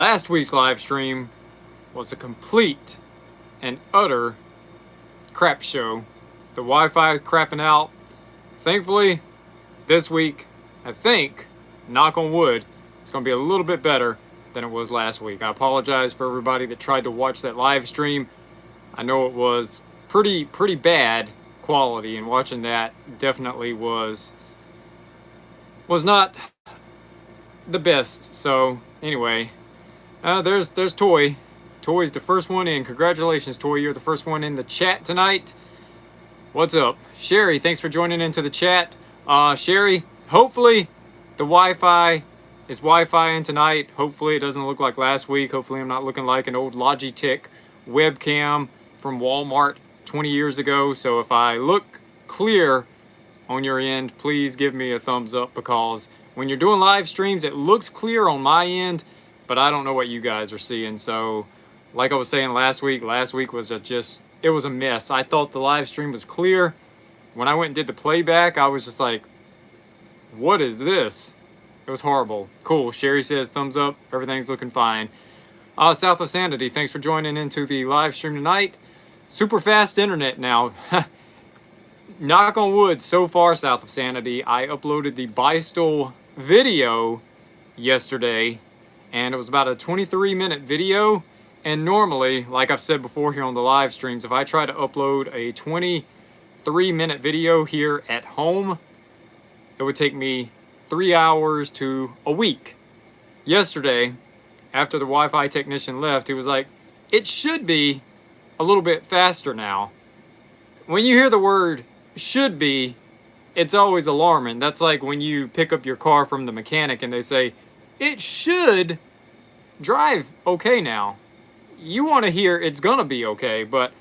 Last week's live stream was a complete and utter crap show. The Wi-Fi is crapping out. Thankfully, this week, I think, knock on wood, it's going to be a little bit better than it was last week. I apologize for everybody that tried to watch that live stream. I know it was pretty bad quality, and watching that definitely was not the best. So anyway, there's Toy. Toy's the first one in. Congratulations, Toy. You're the first one in the chat tonight. What's up? Sherry, thanks for joining into the chat. Sherry, hopefully the Wi-Fi is Wi-Fi-ing tonight. Hopefully it doesn't look like last week. Hopefully I'm not looking like an old Logitech webcam from Walmart 20 years ago. So if I look clear on your end, please give me a thumbs up, because when you're doing live streams, it looks clear on my end, but I don't know what you guys are seeing. So like I was saying last week was it was a mess. I thought the live stream was clear. When I went and did the playback, I was just like, what is this? It was horrible. Cool. Sherry says thumbs up. Everything's looking fine. South of Sanity, thanks for joining into the live stream tonight. Super fast internet now. Knock on wood, so far, South of Sanity. I uploaded the Bystol video yesterday, and it was about a 23-minute video. And normally, like I've said before here on the live streams, if I try to upload a 23-minute video here at home, it would take me 3 hours to a week. Yesterday, after the Wi-Fi technician left, he was like, it should be a little bit faster now. When you hear the word should be, it's always alarming. That's like when you pick up your car from the mechanic and they say, it should drive okay now. You want to hear it's gonna be okay, but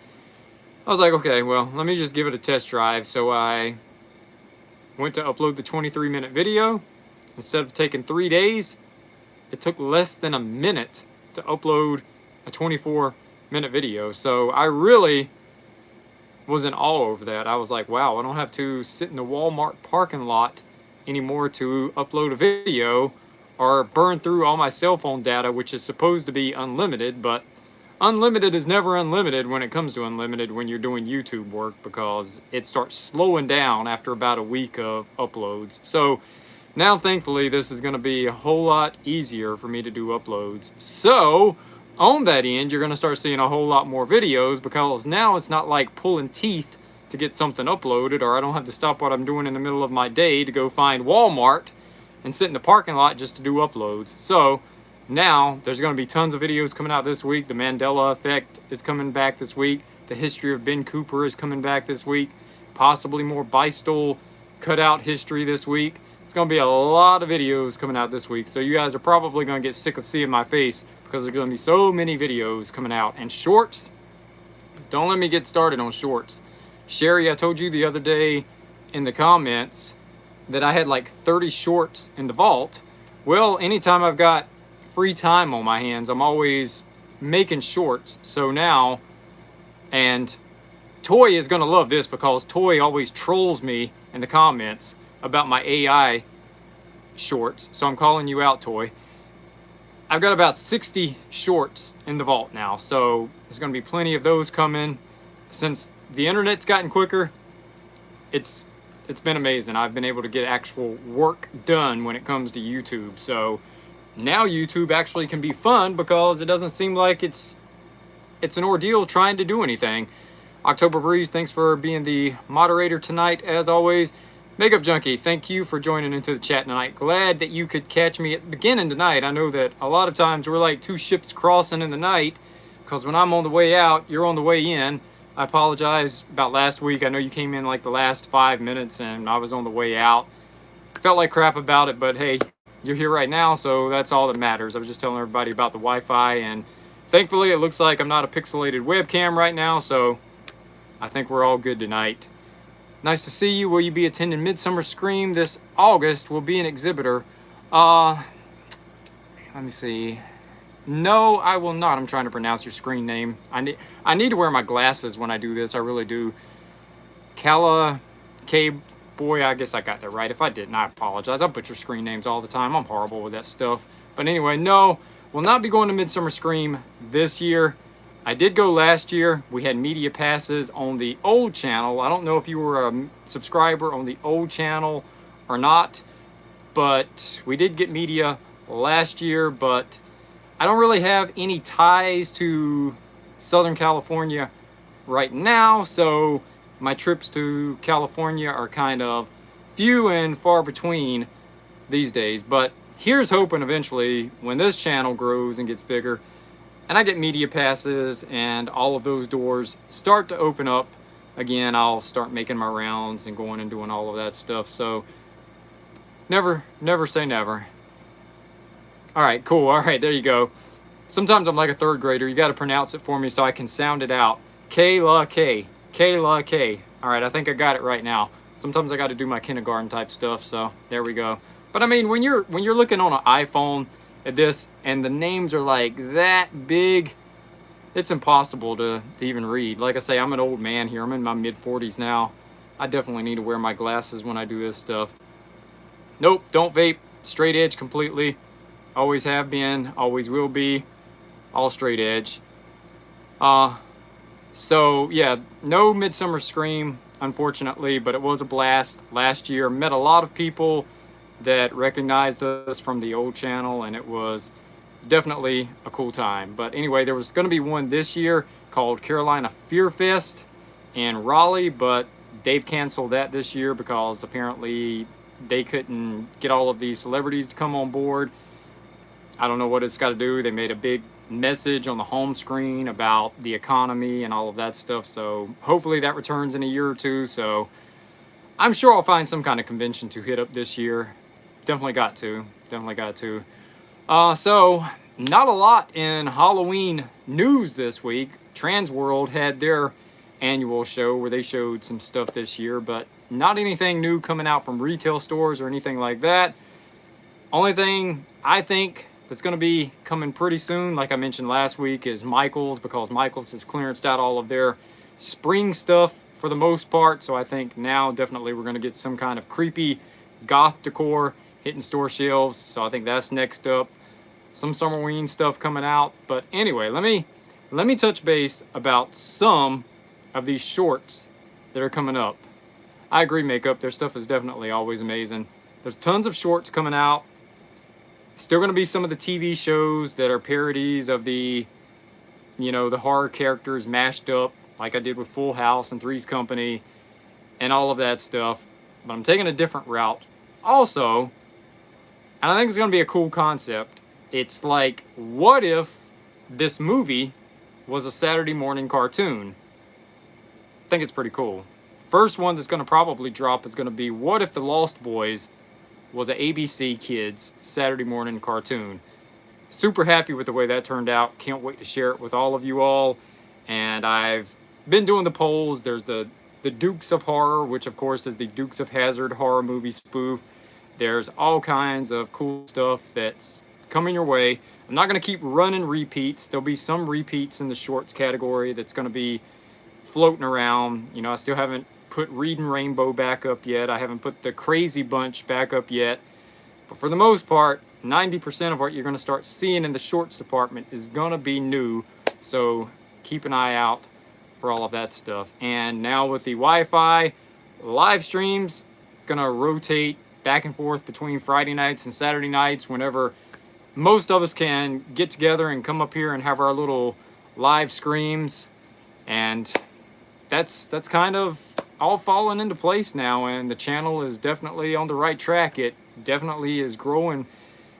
I was like, okay, well, let me just give it a test drive. So I went to upload the 23-minute video. Instead of taking 3 days, it took less than a minute to upload a 24-minute video. So I really was in awe over that. I was like, wow, I don't have to sit in the Walmart parking lot anymore to upload a video or burn through all my cell phone data, which is supposed to be unlimited, but unlimited is never unlimited when it comes to unlimited when you're doing YouTube work, because it starts slowing down after about a week of uploads. So now, thankfully, this is going to be a whole lot easier for me to do uploads. So on that end, you're going to start seeing a whole lot more videos, because now it's not like pulling teeth to get something uploaded, or I don't have to stop what I'm doing in the middle of my day to go find Walmart and sit in the parking lot just to do uploads. So now there's going to be tons of videos coming out this week. The Mandela Effect is coming back this week. The history of Ben Cooper is coming back this week. Possibly more Bystol cutout history this week. It's going to be a lot of videos coming out this week. So you guys are probably going to get sick of seeing my face, because there's going to be so many videos coming out. And shorts, don't let me get started on shorts. Sherry, I told you the other day in the comments that I had like 30 shorts in the vault. Well, anytime I've got free time on my hands, I'm always making shorts. So now, and Toy is going to love this, because Toy always trolls me in the comments about my AI shorts. So I'm calling you out, Toy. I've got about 60 shorts in the vault now, so there's going to be plenty of those coming. Since the internet's gotten quicker, it's been amazing. I've been able to get actual work done when it comes to YouTube. So now YouTube actually can be fun, because it doesn't seem like it's an ordeal trying to do anything. October Breeze, thanks for being the moderator tonight, as always. Makeup Junkie, thank you for joining into the chat tonight. Glad that you could catch me at the beginning tonight. I know that a lot of times we're like two ships crossing in the night, because when I'm on the way out, you're on the way in. I apologize about last week. I know you came in like the last 5 minutes and I was on the way out. Felt like crap about it, but hey, you're here right now, so that's all that matters. I was just telling everybody about the Wi-Fi, and thankfully it looks like I'm not a pixelated webcam right now, so I think we're all good tonight. Nice to see you. Will you be attending Midsummer Scream this August? Will be an exhibitor. Let me see. No, I will not. I'm trying to pronounce your screen name. I need to wear my glasses when I do this. I really do. Kala K. Boy, I guess I got that right. If I didn't, I apologize. I butcher screen names all the time. I'm horrible with that stuff. But anyway, no. will not be going to Midsummer Scream this year. I did go last year. We had media passes on the old channel. I don't know if you were a subscriber on the old channel or not, but we did get media last year, but I don't really have any ties to Southern California right now, so my trips to California are kind of few and far between these days. But here's hoping eventually when this channel grows and gets bigger and I get media passes and all of those doors start to open up again, I'll start making my rounds and going and doing all of that stuff. So never say never. All right, cool. All right, there you go. Sometimes I'm like a third grader. You got to pronounce it for me so I can sound it out. Kayla K. Kayla K. All right, I think I got it right now. Sometimes I got to do my kindergarten type stuff, so there we go. But I mean, when you're looking on an iPhone at this and the names are like that big, it's impossible to even read. Like I say, I'm an old man here. I'm in my mid-40s now. I definitely need to wear my glasses when I do this stuff. Nope, don't vape. Straight edge completely. Always have been, always will be. All straight edge. So yeah, no Midsummer Scream, unfortunately, but it was a blast last year. Met a lot of people that recognized us from the old channel, and it was definitely a cool time. But anyway, there was going to be one this year called Carolina Fear Fest in Raleigh, but they've canceled that this year because apparently they couldn't get all of these celebrities to come on board. I don't know what it's got to do. They made a big message on the home screen about the economy and all of that stuff. So hopefully that returns in a year or two. So I'm sure I'll find some kind of convention to hit up this year. Definitely got to. So not a lot in Halloween news this week. Trans World had their annual show where they showed some stuff this year, but not anything new coming out from retail stores or anything like that. Only thing I think that's going to be coming pretty soon, like I mentioned last week, is Michaels, because Michaels has clearanced out all of their spring stuff for the most part. So I think now definitely we're going to get some kind of creepy goth decor hitting store shelves. So I think that's next up. Some Summerween stuff coming out. But anyway, let me touch base about some of these shorts that are coming up. I agree, Makeup. Their stuff is definitely always amazing. There's tons of shorts coming out. Still going to be some of the TV shows that are parodies of the, the horror characters mashed up, like I did with Full House and Three's Company and all of that stuff. But I'm taking a different route. Also, and I think it's going to be a cool concept. It's like, what if this movie was a Saturday morning cartoon? I think it's pretty cool. First one that's going to probably drop is going to be, what if The Lost Boys was an ABC Kids Saturday morning cartoon? Super happy with the way that turned out. Can't wait to share it with all of you all. And I've been doing the polls. There's the Dukes of Horror, which of course is the Dukes of Hazzard horror movie spoof. There's all kinds of cool stuff that's coming your way. I'm not going to keep running repeats. There'll be some repeats in the shorts category that's going to be floating around. I still haven't put Reading Rainbow back up yet. I haven't put the Crazy Bunch back up yet. But for the most part, 90% of what you're going to start seeing in the shorts department is going to be new. So keep an eye out for all of that stuff. And now with the Wi-Fi, live streams going to rotate back and forth between Friday nights and Saturday nights whenever most of us can get together and come up here and have our little live screams. And that's kind of all falling into place now, and the channel is definitely on the right track. It definitely is growing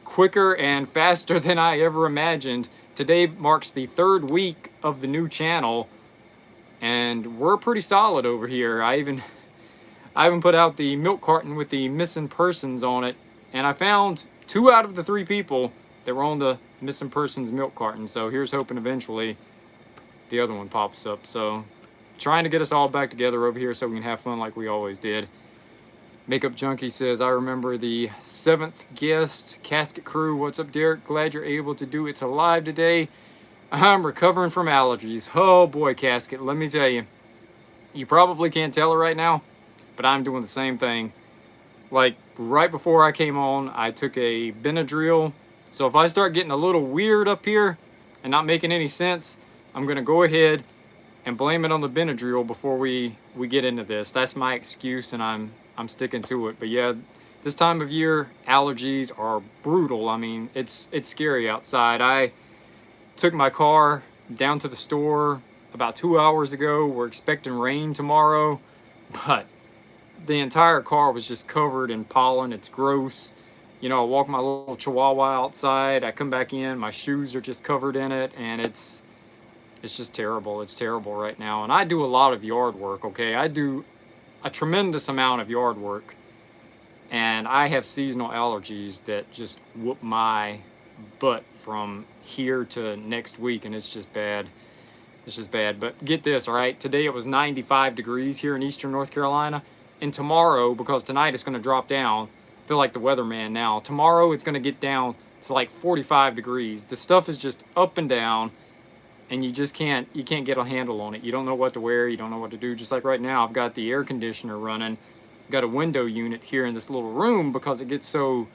quicker and faster than I ever imagined. Today marks the 3rd week of the new channel, and we're pretty solid over here. I even put out the milk carton with the missing persons on it, and I found 2 out of the 3 people that were on the missing persons milk carton. So here's hoping eventually the other one pops up. So trying to get us all back together over here so we can have fun like we always did. Makeup Junkie says, I remember the 7th guest, Casket Crew. What's up, Derek? Glad you're able to do It's Alive today. I'm recovering from allergies. Oh boy, Casket, let me tell you. You probably can't tell it right now, but I'm doing the same thing. Like right before I came on, I took a Benadryl So if I start getting a little weird up here and not making any sense, I'm going to go ahead and blame it on the Benadryl before we get into this. That's my excuse, and I'm sticking to it. But yeah, this time of year, allergies are brutal. I mean, it's scary outside. I took my car down to the store about 2 hours ago. We're expecting rain tomorrow, but the entire car was just covered in pollen. It's gross. You know, I walk my little chihuahua outside. I come back in, my shoes are just covered in it, and it's just terrible. It's terrible right now. And I do a lot of yard work, okay? I do a tremendous amount of yard work, and I have seasonal allergies that just whoop my butt from here to next week, and it's just bad. It's just bad. But get this, all right? Today it was 95 degrees here in eastern North Carolina, and tomorrow, because tonight it's going to drop down, I feel like the weatherman now. Tomorrow it's going to get down to like 45 degrees. The stuff is just up and down, and you just can't get a handle on it. You don't know what to wear. You don't know what to do. Just like right now, I've got the air conditioner running. I've got a window unit here in this little room because it gets so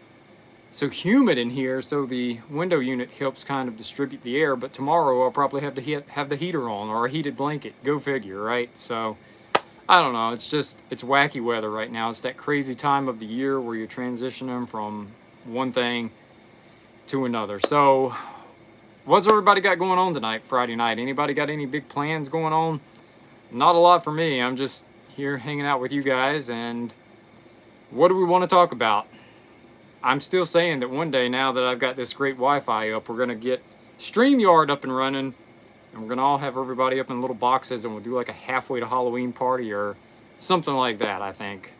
humid in here. So the window unit helps kind of distribute the air. But tomorrow I'll probably have to have the heater on or a heated blanket. Go figure, right? So I don't know. It's wacky weather right now. It's that crazy time of the year where you're transitioning from one thing to another. So what's everybody got going on tonight, Friday night? Anybody got any big plans going on? Not a lot for me. I'm just here hanging out with you guys. And what do we want to talk about? I'm still saying that one day, now that I've got this great Wi-Fi up, we're going to get StreamYard up and running. And we're going to all have everybody up in little boxes, and we'll do like a halfway to Halloween party or something like that, I think.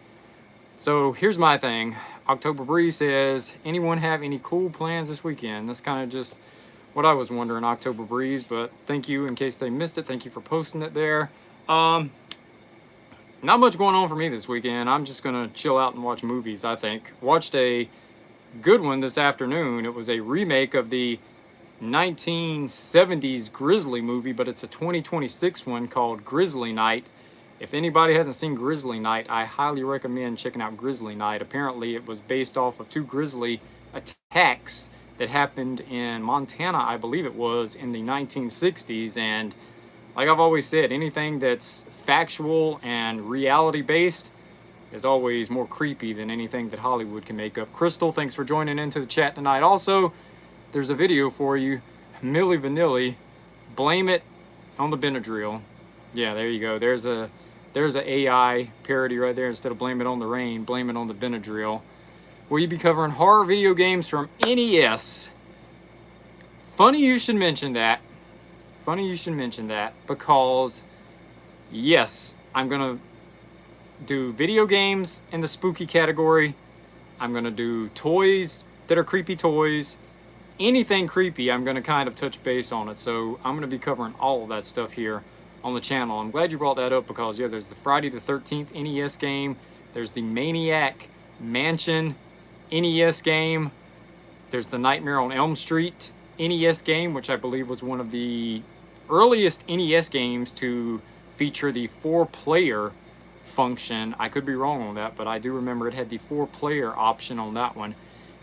So here's my thing. October Breeze says, anyone have any cool plans this weekend? That's kind of just what I was wondering, October Breeze, but thank you in case they missed it. Thank you for posting it there. Not much going on for me this weekend. I'm just going to chill out and watch movies, I think. Watched a good one this afternoon. It was a remake of the 1970s Grizzly movie, but it's a 2026 one called Grizzly Night. If anybody hasn't seen Grizzly Night, I highly recommend checking out Grizzly Night. Apparently it was based off of 2 grizzly attacks that happened in Montana, I believe it was, in the 1960s. And like I've always said, anything that's factual and reality based is always more creepy than anything that Hollywood can make up. Crystal, thanks for joining into the chat tonight. Also, there's a video for you. Milli Vanilli, blame it on the Benadryl. Yeah, there you go. There's a AI parody right there. Instead of blame it on the rain, blame it on the Benadryl. Will you be covering horror video games from NES? Funny you should mention that. Funny you should mention that, because yes, I'm gonna do video games in the spooky category. I'm gonna do toys that are creepy toys. Anything creepy, I'm going to kind of touch base on it. So I'm going to be covering all of that stuff here on the channel. I'm glad you brought that up because, yeah, there's the Friday the 13th NES game. There's the Maniac Mansion NES game. There's the Nightmare on Elm Street NES game, which I believe was one of the earliest NES games to feature the 4-player function. I could be wrong on that, but I do remember it had the 4-player option on that one.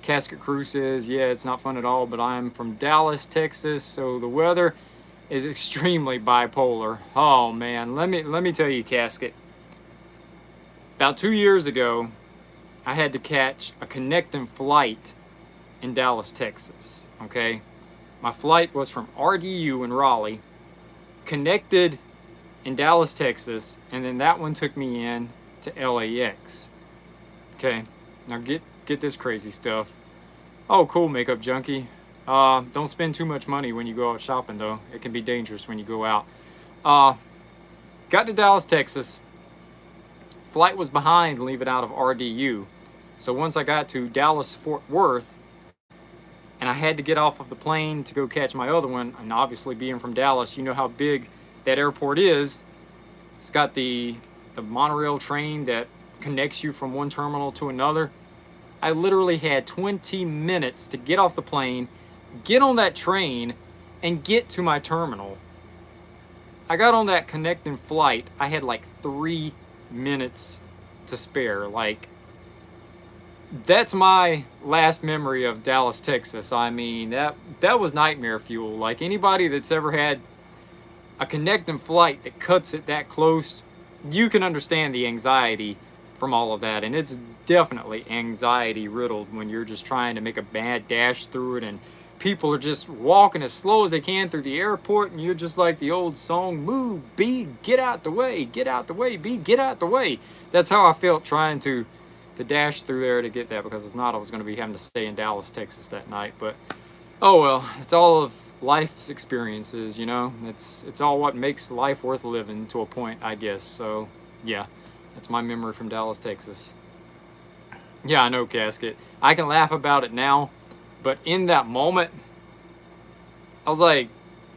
Casket Crew says, yeah, it's not fun at all, but I'm from Dallas, Texas, so the weather is extremely bipolar. Oh man, let me tell you, Casket. About 2 years ago, I had to catch a connecting flight in Dallas, Texas. Okay, my flight was from RDU in Raleigh, connected in Dallas, Texas, and then that one took me in to LAX. Okay, now get this crazy stuff. Oh, cool, Makeup Junkie. Don't spend too much money when you go out shopping, though. It can be dangerous when you go out. Got to Dallas, Texas. Flight was behind leaving out of RDU. So once I got to Dallas, Fort Worth, and I had to get off of the plane to go catch my other one, and obviously being from Dallas, you know how big that airport is. It's got the monorail train that connects you from one terminal to another. I literally had 20 minutes to get off the plane, get on that train, and get to my terminal. I got on that connecting flight. I had like 3 minutes to spare. Like, that's my last memory of Dallas, Texas. I mean, that was nightmare fuel. Like anybody that's ever had a connecting flight that cuts it that close, you can understand the anxiety from all of that. And it's definitely anxiety riddled when you're just trying to make a bad dash through it and people are just walking as slow as they can through the airport and you're just like the old song, move, B, get out the way, get out the way, B, get out the way. That's how I felt trying to dash through there to get that, because if not, I was going to be having to stay in Dallas, Texas that night. But oh well, it's all of life's experiences, you know. It's all what makes life worth living to a point, I guess. So yeah, that's my memory from Dallas, Texas. Yeah, I know, Casket. I can laugh about it now, but in that moment, I was like,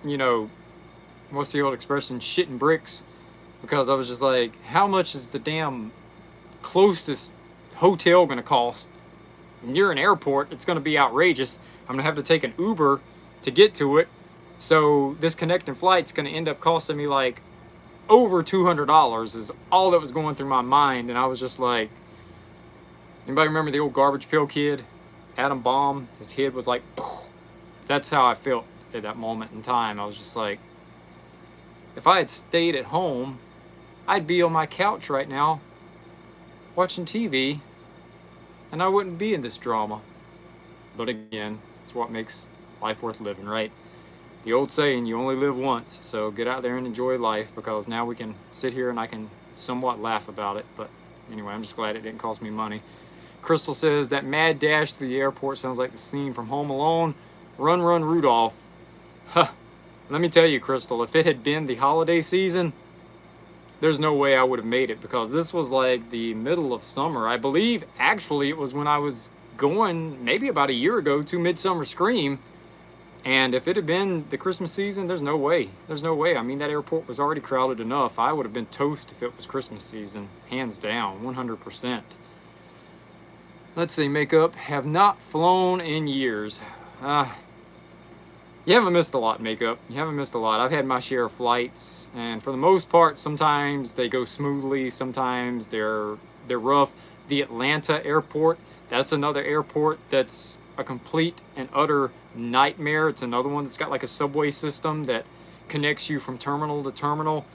you know, what's the old expression? Shitting bricks, because I was just like, how much is the damn closest hotel going to cost? Near an airport, it's going to be outrageous. I'm going to have to take an Uber to get to it. So this connecting flight's going to end up costing me like over $200 is all that was going through my mind. And I was just like, anybody remember the old Garbage Pail Kid? Adam Bomb, his head was like, poof. That's how I felt at that moment in time. I was just like, if I had stayed at home, I'd be on my couch right now watching TV, and I wouldn't be in this drama. But again, it's what makes life worth living, right? The old saying, you only live once, so get out there and enjoy life, because now we can sit here and I can somewhat laugh about it. But anyway, I'm just glad it didn't cost me money. Crystal says, that mad dash through the airport sounds like the scene from Home Alone. Run, run, Rudolph. Huh. Let me tell you, Crystal, if it had been the holiday season, there's no way I would have made it, because this was like the middle of summer. I believe actually it was when I was going maybe about a year ago to LiveSCREAM, and if it had been the Christmas season, there's no way. There's no way. I mean, that airport was already crowded enough. I would have been toast if it was Christmas season, hands down, 100%. Let's see, makeup. Have not flown in years. You haven't missed a lot, makeup. You haven't missed a lot. I've had my share of flights, and for the most part, sometimes they go smoothly, sometimes they're rough. The Atlanta airport, that's another airport that's a complete and utter nightmare. It's another one that's got like a subway system that connects you from terminal to terminal.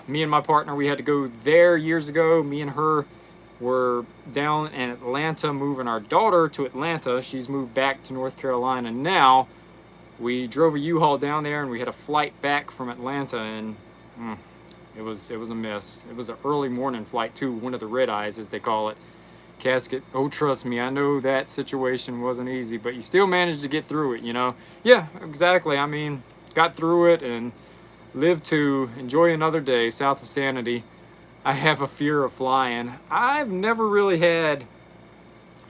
Me and my partner, we had to go there years ago. Me and her were down in Atlanta moving our daughter to Atlanta. She's moved back to North Carolina now. We drove a U-Haul down there and we had a flight back from Atlanta, and it was a mess. It was an early morning flight too, one of the red eyes as they call it. Casket, oh trust me, I know that situation wasn't easy, but you still managed to get through it, you know? Yeah, exactly. I mean, got through it and lived to enjoy another day south of Sanity. I have a fear of flying. I've never really had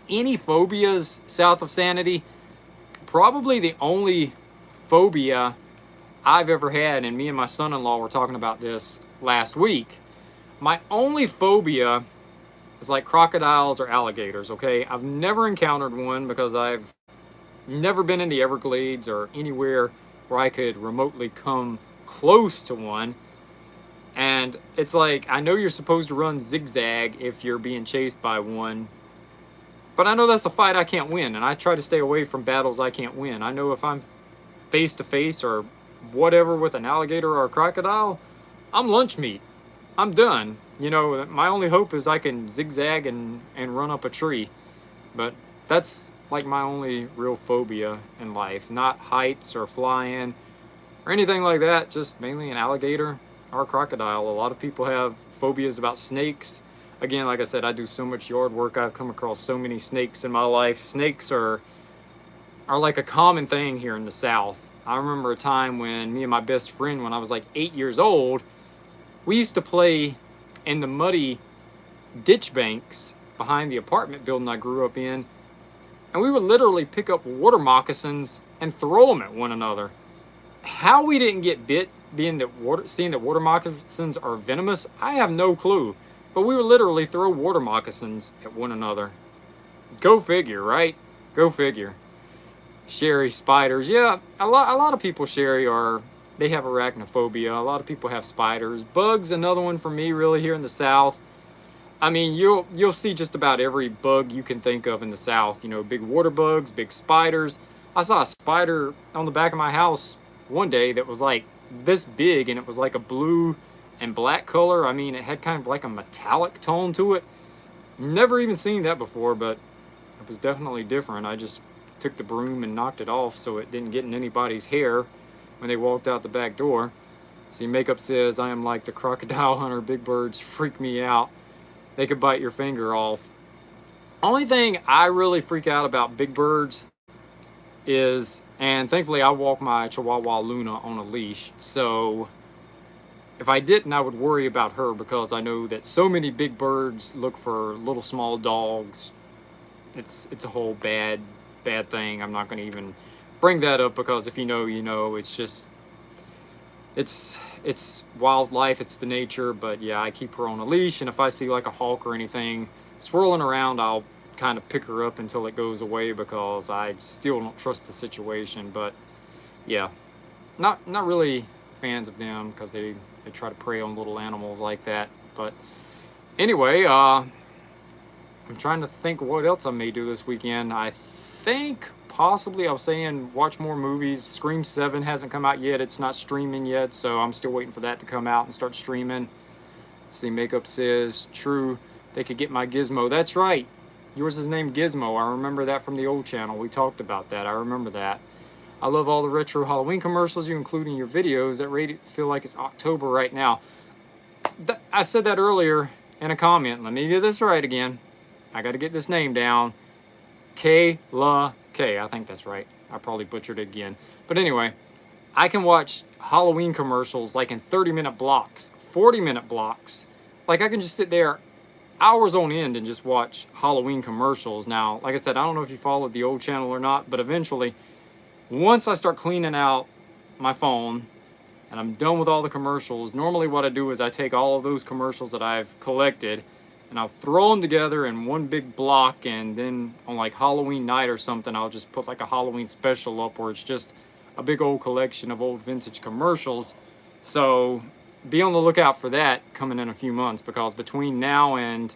any phobias south of Sanity. Probably the only phobia I've ever had, and me and my son-in-law were talking about this last week. My only phobia is like crocodiles or alligators, okay? I've never encountered one because I've never been in the Everglades or anywhere where I could remotely come close to one. And it's like, I know you're supposed to run zigzag if you're being chased by one, but I know that's a fight I can't win, and I try to stay away from battles I can't win. I know if I'm face to face or whatever with an alligator or a crocodile, I'm lunch meat. I'm done. You know, my only hope is I can zigzag and run up a tree. But that's like my only real phobia in life. Not heights or flying or anything like that, just mainly an alligator or a crocodile. A lot of people have phobias about snakes. Again, like I said, I do so much yard work. I've come across so many snakes in my life. Snakes are like a common thing here in the South. I remember a time when me and my best friend, when I was like 8 years old, we used to play in the muddy ditch banks behind the apartment building I grew up in. And we would literally pick up water moccasins and throw them at one another. How we didn't get bit, seeing that water moccasins are venomous, I have no clue. But we would literally throw water moccasins at one another. Go figure, right? Go figure. Sherry, spiders. Yeah, a lot of people, Sherry, they have arachnophobia. A lot of people have spiders. Bugs, another one for me really here in the South. I mean, you'll see just about every bug you can think of in the South. You know, big water bugs, big spiders. I saw a spider on the back of my house one day that was like this big, and it was like a blue and black color. I mean, it had kind of like a metallic tone to it. Never even seen that before, but it was definitely different. I just took the broom and knocked it off so it didn't get in anybody's hair when they walked out the back door. See, Makeup says, I am like the crocodile hunter. Big birds freak me out. They could bite your finger off. Only thing I really freak out about big birds is, and thankfully I walk my Chihuahua Luna on a leash, so if I didn't, I would worry about her because I know that so many big birds look for little small dogs. It's a whole bad thing. I'm not going to even bring that up because if you know, you know. It's just, it's wildlife, it's the nature. But yeah, I keep her on a leash, and if I see like a hawk or anything swirling around, I'll kind of pick her up until it goes away because I still don't trust the situation. But yeah, not really fans of them because they try to prey on little animals like that. But anyway, I'm trying to think what else I may do this weekend. I think possibly I was saying watch more movies. Scream 7 hasn't come out yet. It's not streaming yet, so I'm still waiting for that to come out and start streaming. See, Makeup says, true, they could get my Gizmo. That's right. Yours is named Gizmo. I remember that from the old channel. We talked about that. I remember that. I love all the retro Halloween commercials you include in your videos. That rate it feel like it's October right now. I said that earlier in a comment. Let me get this right again. I got to get this name down. Kayla K. I think that's right. I probably butchered it again. But anyway, I can watch Halloween commercials like in 30-minute blocks, 40-minute blocks. Like I can just sit there hours on end and just watch Halloween commercials. Now, like I said, I don't know if you followed the old channel or not, but eventually, once I start cleaning out my phone and I'm done with all the commercials, normally what I do is I take all of those commercials that I've collected and I'll throw them together in one big block, and then on like Halloween night or something, I'll just put like a Halloween special up where it's just a big old collection of old vintage commercials. So be on the lookout for that coming in a few months, because between now and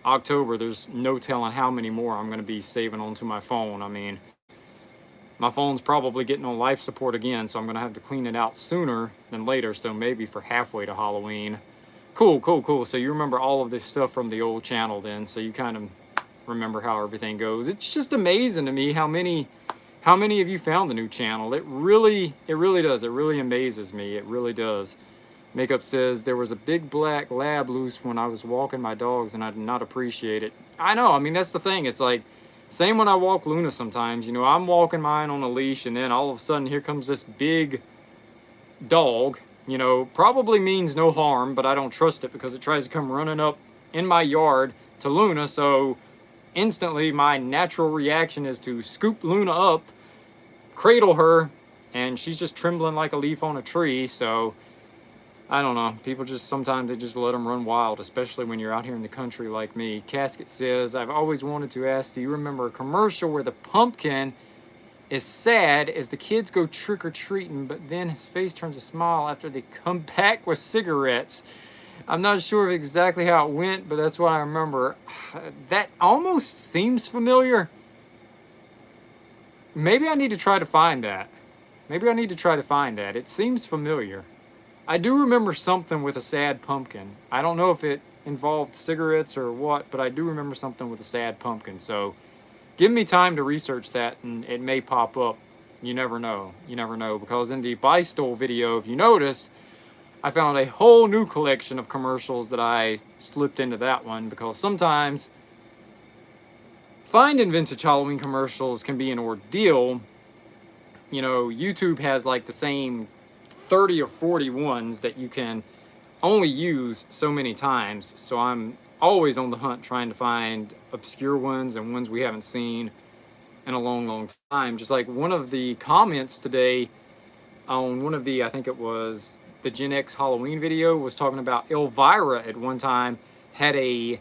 October, there's no telling how many more I'm going to be saving onto my phone. I mean, my phone's probably getting on life support again, so I'm going to have to clean it out sooner than later, so maybe for halfway to Halloween. Cool. So you remember all of this stuff from the old channel then, so you kind of remember how everything goes. It's just amazing to me how many of you found the new channel. It really does. It really amazes me. It really does. Makeup says, there was a big black lab loose when I was walking my dogs and I did not appreciate it. I know, I mean, that's the thing. It's like, same when I walk Luna sometimes. You know, I'm walking mine on a leash and then all of a sudden here comes this big dog. You know, probably means no harm, but I don't trust it because it tries to come running up in my yard to Luna. So instantly my natural reaction is to scoop Luna up, cradle her, and she's just trembling like a leaf on a tree. So I don't know. People just, sometimes they just let them run wild, especially when you're out here in the country like me. Casket says, I've always wanted to ask, do you remember a commercial where the pumpkin is sad as the kids go trick-or-treating, but then his face turns a smile after they come back with cigarettes? I'm not sure of exactly how it went, but that's what I remember. That almost seems familiar. Maybe I need to try to find that. It seems familiar. I do remember something with a sad pumpkin. I don't know if it involved cigarettes or what, but I do remember something with a sad pumpkin. So give me time to research that and it may pop up. You never know. Because in the Buy Stole video, if you notice, I found a whole new collection of commercials that I slipped into that one, because sometimes finding vintage Halloween commercials can be an ordeal. You know, YouTube has like the same 30 or 40 ones that you can only use so many times. So I'm always on the hunt trying to find obscure ones and ones we haven't seen in a long time. Just like one of the comments today on one of the, I think it was the Gen X Halloween video, was talking about Elvira at one time had a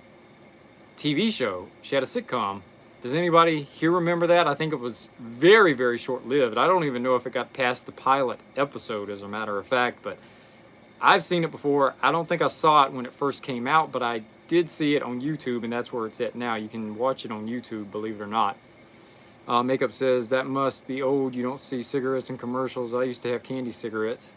TV show. She had a sitcom. Does anybody here remember that? I think it was very short-lived. I don't even know if it got past the pilot episode, as a matter of fact, but I've seen it before. I don't think I saw it when it first came out, but I did see it on YouTube, and that's where it's at now. You can watch it on YouTube, believe it or not. Makeup says, that must be old. You don't see cigarettes in commercials. I used to have candy cigarettes.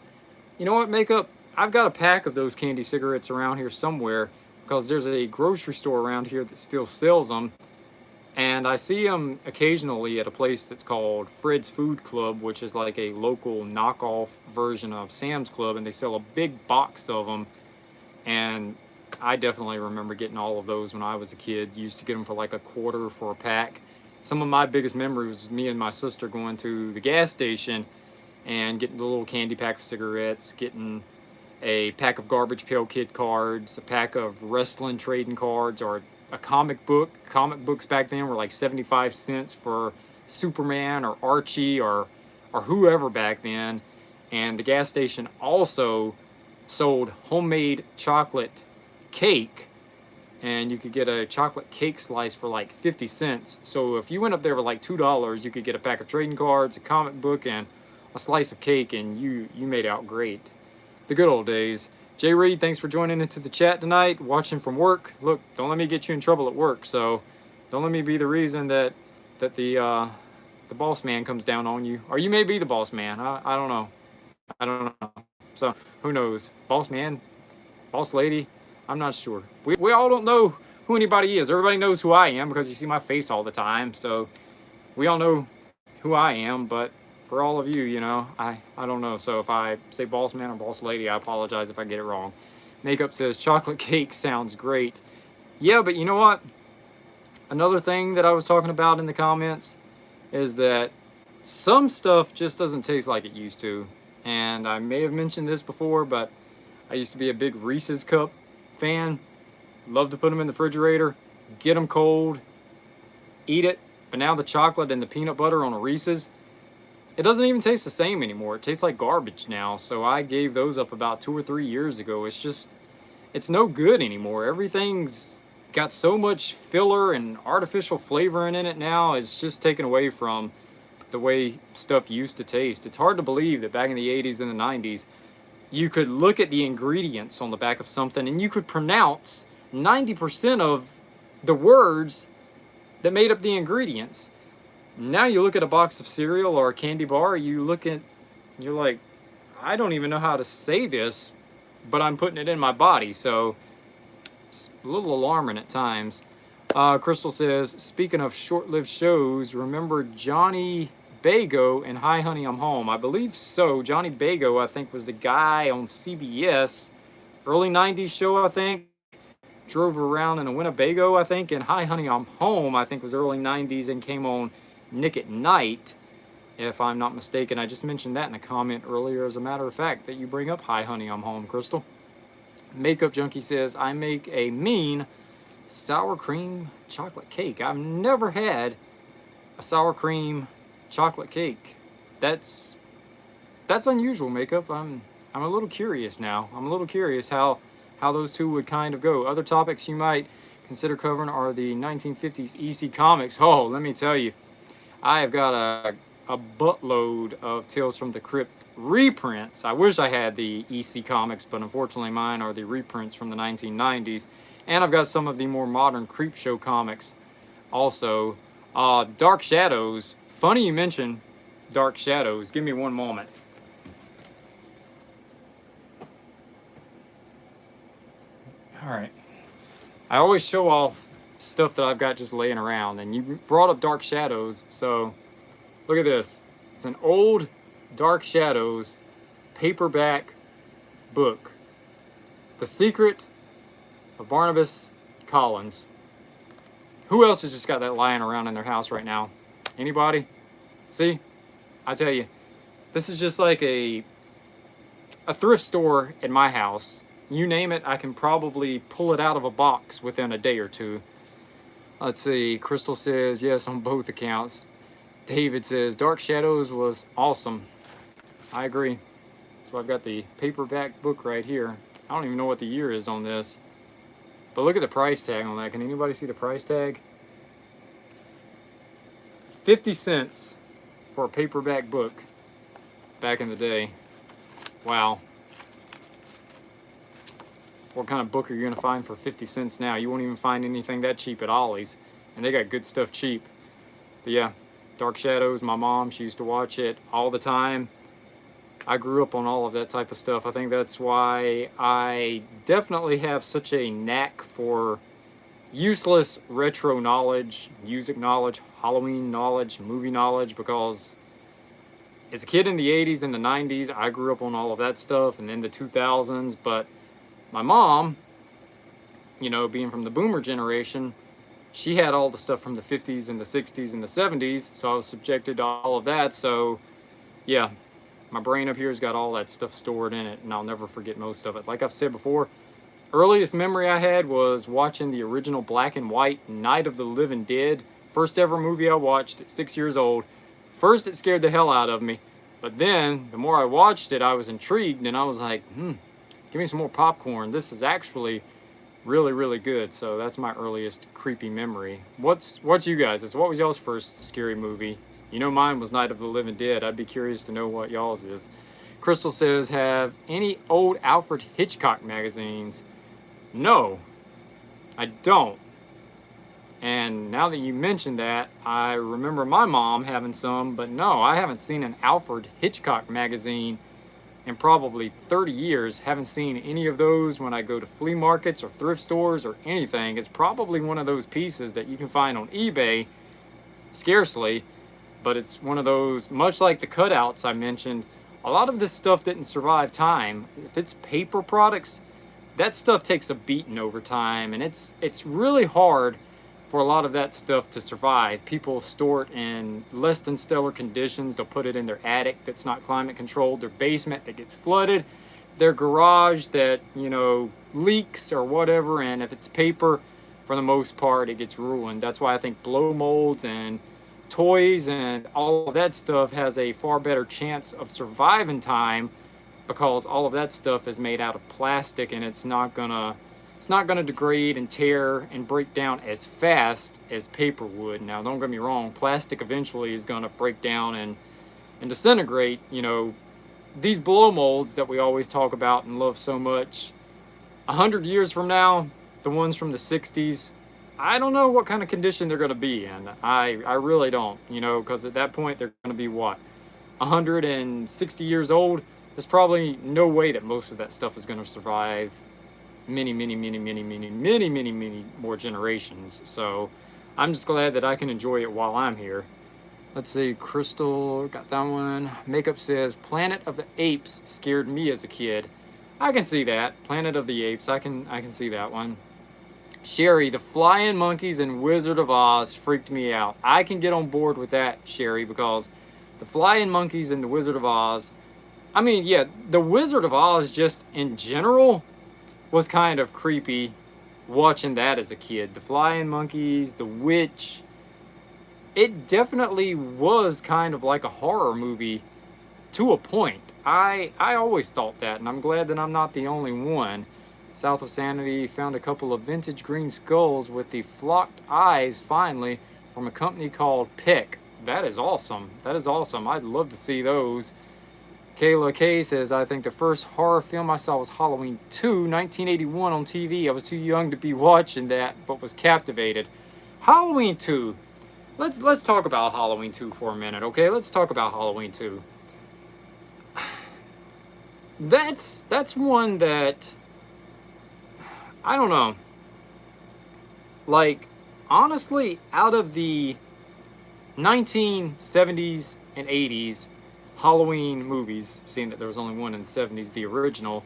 You know what, Makeup? I've got a pack of those candy cigarettes around here somewhere because there's a grocery store around here that still sells them. And I see them occasionally at a place that's called Fred's Food Club, which is like a local knockoff version of Sam's Club, and they sell a big box of them. And I definitely remember getting all of those when I was a kid. Used to get them for like $1 for a pack. Some of my biggest memories was me and my sister going to the gas station and getting the little candy pack of cigarettes, getting a pack of Garbage Pail Kid cards, a pack of wrestling trading cards, or a comic book. Comic books back then were like 75 cents for Superman or Archie or whoever back then. And the gas station also sold homemade chocolate cake, and you could get a chocolate cake slice for like 50 cents. So if you went up there for like $2, you could get a pack of trading cards, a comic book, and a slice of cake, and you made out great. The good old days. Jay Reed, thanks for joining into the chat tonight, watching from work. Look, don't let me get you in trouble at work, so don't let me be the reason that the boss man comes down on you. Or you may be the boss man. I don't know. I don't know. So who knows? Boss man, boss lady, I'm not sure. We all don't know who anybody is. Everybody knows who I am because you see my face all the time. So we all know who I am, but for all of you, you know, I don't know. So if I say boss man or boss lady, I apologize if I get it wrong. Makeup says chocolate cake sounds great. Yeah, but you know what? Another thing that I was talking about in the comments is that some stuff just doesn't taste like it used to. And I may have mentioned this before, but I used to be a big Reese's Cup fan. Love to put them in the refrigerator, get them cold, eat it. But now the chocolate and the peanut butter on a Reese's, it doesn't even taste the same anymore. It tastes like garbage now. So I gave those up about 2 or 3 years ago. It's no good anymore. Everything's got so much filler and artificial flavoring in it now. It's just taken away from the way stuff used to taste. It's hard to believe that back in the 80s and the 90s, you could look at the ingredients on the back of something and you could pronounce 90% of the words that made up the ingredients. Now you look at a box of cereal or a candy bar, you're like, I don't even know how to say this, but I'm putting it in my body. So it's a little alarming at times. Crystal says, speaking of short-lived shows, remember Johnny Bago and Hi Honey I'm Home? I believe so. Johnny Bago, I think, was the guy on CBS, early 90s show, I think. Drove around in a Winnebago, I think, and Hi Honey I'm Home, I think, was early 90s and came on Nick at Night, if I'm not mistaken. I just mentioned that in a comment earlier, as a matter of fact, that you bring up Hi Honey I'm Home, Crystal. Makeup Junkie says, I make a mean sour cream chocolate cake. I've never had a sour cream chocolate cake. That's unusual, Makeup. I'm a little curious now. I'm a little curious how those two would kind of go. Other topics you might consider covering are the 1950s EC comics. Oh, let me tell you, I have got a buttload of Tales from the Crypt reprints. I wish I had the EC comics, but unfortunately mine are the reprints from the 1990s. And I've got some of the more modern Creepshow comics also. Dark Shadows. Funny you mention Dark Shadows. Give me one moment. All right. I always show off stuff that I've got just laying around, and you brought up Dark Shadows, so look at this. It's an old Dark Shadows paperback book, The Secret of Barnabas Collins. Who else has just got that lying around in their house right now? Anybody? See, I tell you, this is just like a thrift store in my house. You name it, I can probably pull it out of a box within a day or two. Let's see, Crystal says, yes, on both accounts. David says, Dark Shadows was awesome. I agree. So I've got the paperback book right here. I don't even know what the year is on this. But look at the price tag on that. Can anybody see the price tag? 50 cents for a paperback book back in the day. Wow. what kind of book are you going to find for 50 cents now? You won't even find anything that cheap at Ollie's. And they got good stuff cheap. But yeah, Dark Shadows, my mom, she used to watch it all the time. I grew up on all of that type of stuff. I think that's why I definitely have such a knack for useless retro knowledge, music knowledge, Halloween knowledge, movie knowledge, because as a kid in the 80s and the 90s, I grew up on all of that stuff, and then the 2000s, but my mom, you know, being from the boomer generation, she had all the stuff from the 50s and the 60s and the 70s, so I was subjected to all of that. So yeah, my brain up here has got all that stuff stored in it, and I'll never forget most of it. Like I've said before, earliest memory I had was watching the original black and white Night of the Living Dead. First ever movie I watched at 6 years old. First, it scared the hell out of me, but then the more I watched it, I was intrigued, and I was like, give me some more popcorn. This is actually really, really good. So that's my earliest creepy memory. What's you guys'? What was y'all's first scary movie? You know, mine was Night of the Living Dead. I'd be curious to know what y'all's is. Crystal says, have any old Alfred Hitchcock magazines? No, I don't. And now that you mentioned that, I remember my mom having some, but no, I haven't seen an Alfred Hitchcock magazine in probably 30 years. Haven't seen any of those when I go to flea markets or thrift stores or anything. It's probably one of those pieces that you can find on eBay, scarcely, but it's one of those, much like the cutouts I mentioned, a lot of this stuff didn't survive time. If it's paper products, that stuff takes a beating over time, and it's really hard for a lot of that stuff to survive. People store it in less than stellar conditions. They'll put it in their attic that's not climate controlled, their basement that gets flooded, their garage that, you know, leaks or whatever, and if it's paper, for the most part, it gets ruined. That's why I think blow molds and toys and all of that stuff has a far better chance of surviving time, because all of that stuff is made out of plastic, and it's not gonna degrade and tear and break down as fast as paper would. Now, don't get me wrong, plastic eventually is gonna break down and disintegrate. You know, these blow molds that we always talk about and love so much, 100 years from now, the ones from the 60s, I don't know what kind of condition they're gonna be in. I really don't, you know, because at that point they're gonna be what, 160 years old? There's probably no way that most of that stuff is gonna survive many more generations. So I'm just glad that I can enjoy it while I'm here. Let's see, Crystal got that one. Makeup says Planet of the Apes scared me as a kid. I can see that. Planet of the Apes, I can see that one. Sherry, the Flying Monkeys and Wizard of Oz freaked me out. I can get on board with that, Sherry, because the Flying Monkeys and the Wizard of Oz, I mean, yeah, the Wizard of Oz just in general was kind of creepy watching that as a kid. The Flying Monkeys, the Witch, it definitely was kind of like a horror movie to a point. I always thought that, and I'm glad that I'm not the only one. South of Sanity found a couple of vintage green skulls with the flocked eyes finally from a company called Pick. That is awesome. That is awesome. I'd love to see those. Kayla K says, I think the first horror film I saw was Halloween 2, 1981 on TV. I was too young to be watching that, but was captivated. Halloween 2. Let's talk about Halloween 2 for a minute, okay? Let's talk about Halloween 2. That's one that, I don't know. Like, honestly, out of the 1970s and 80s Halloween movies, seeing that there was only one in the 70s, the original,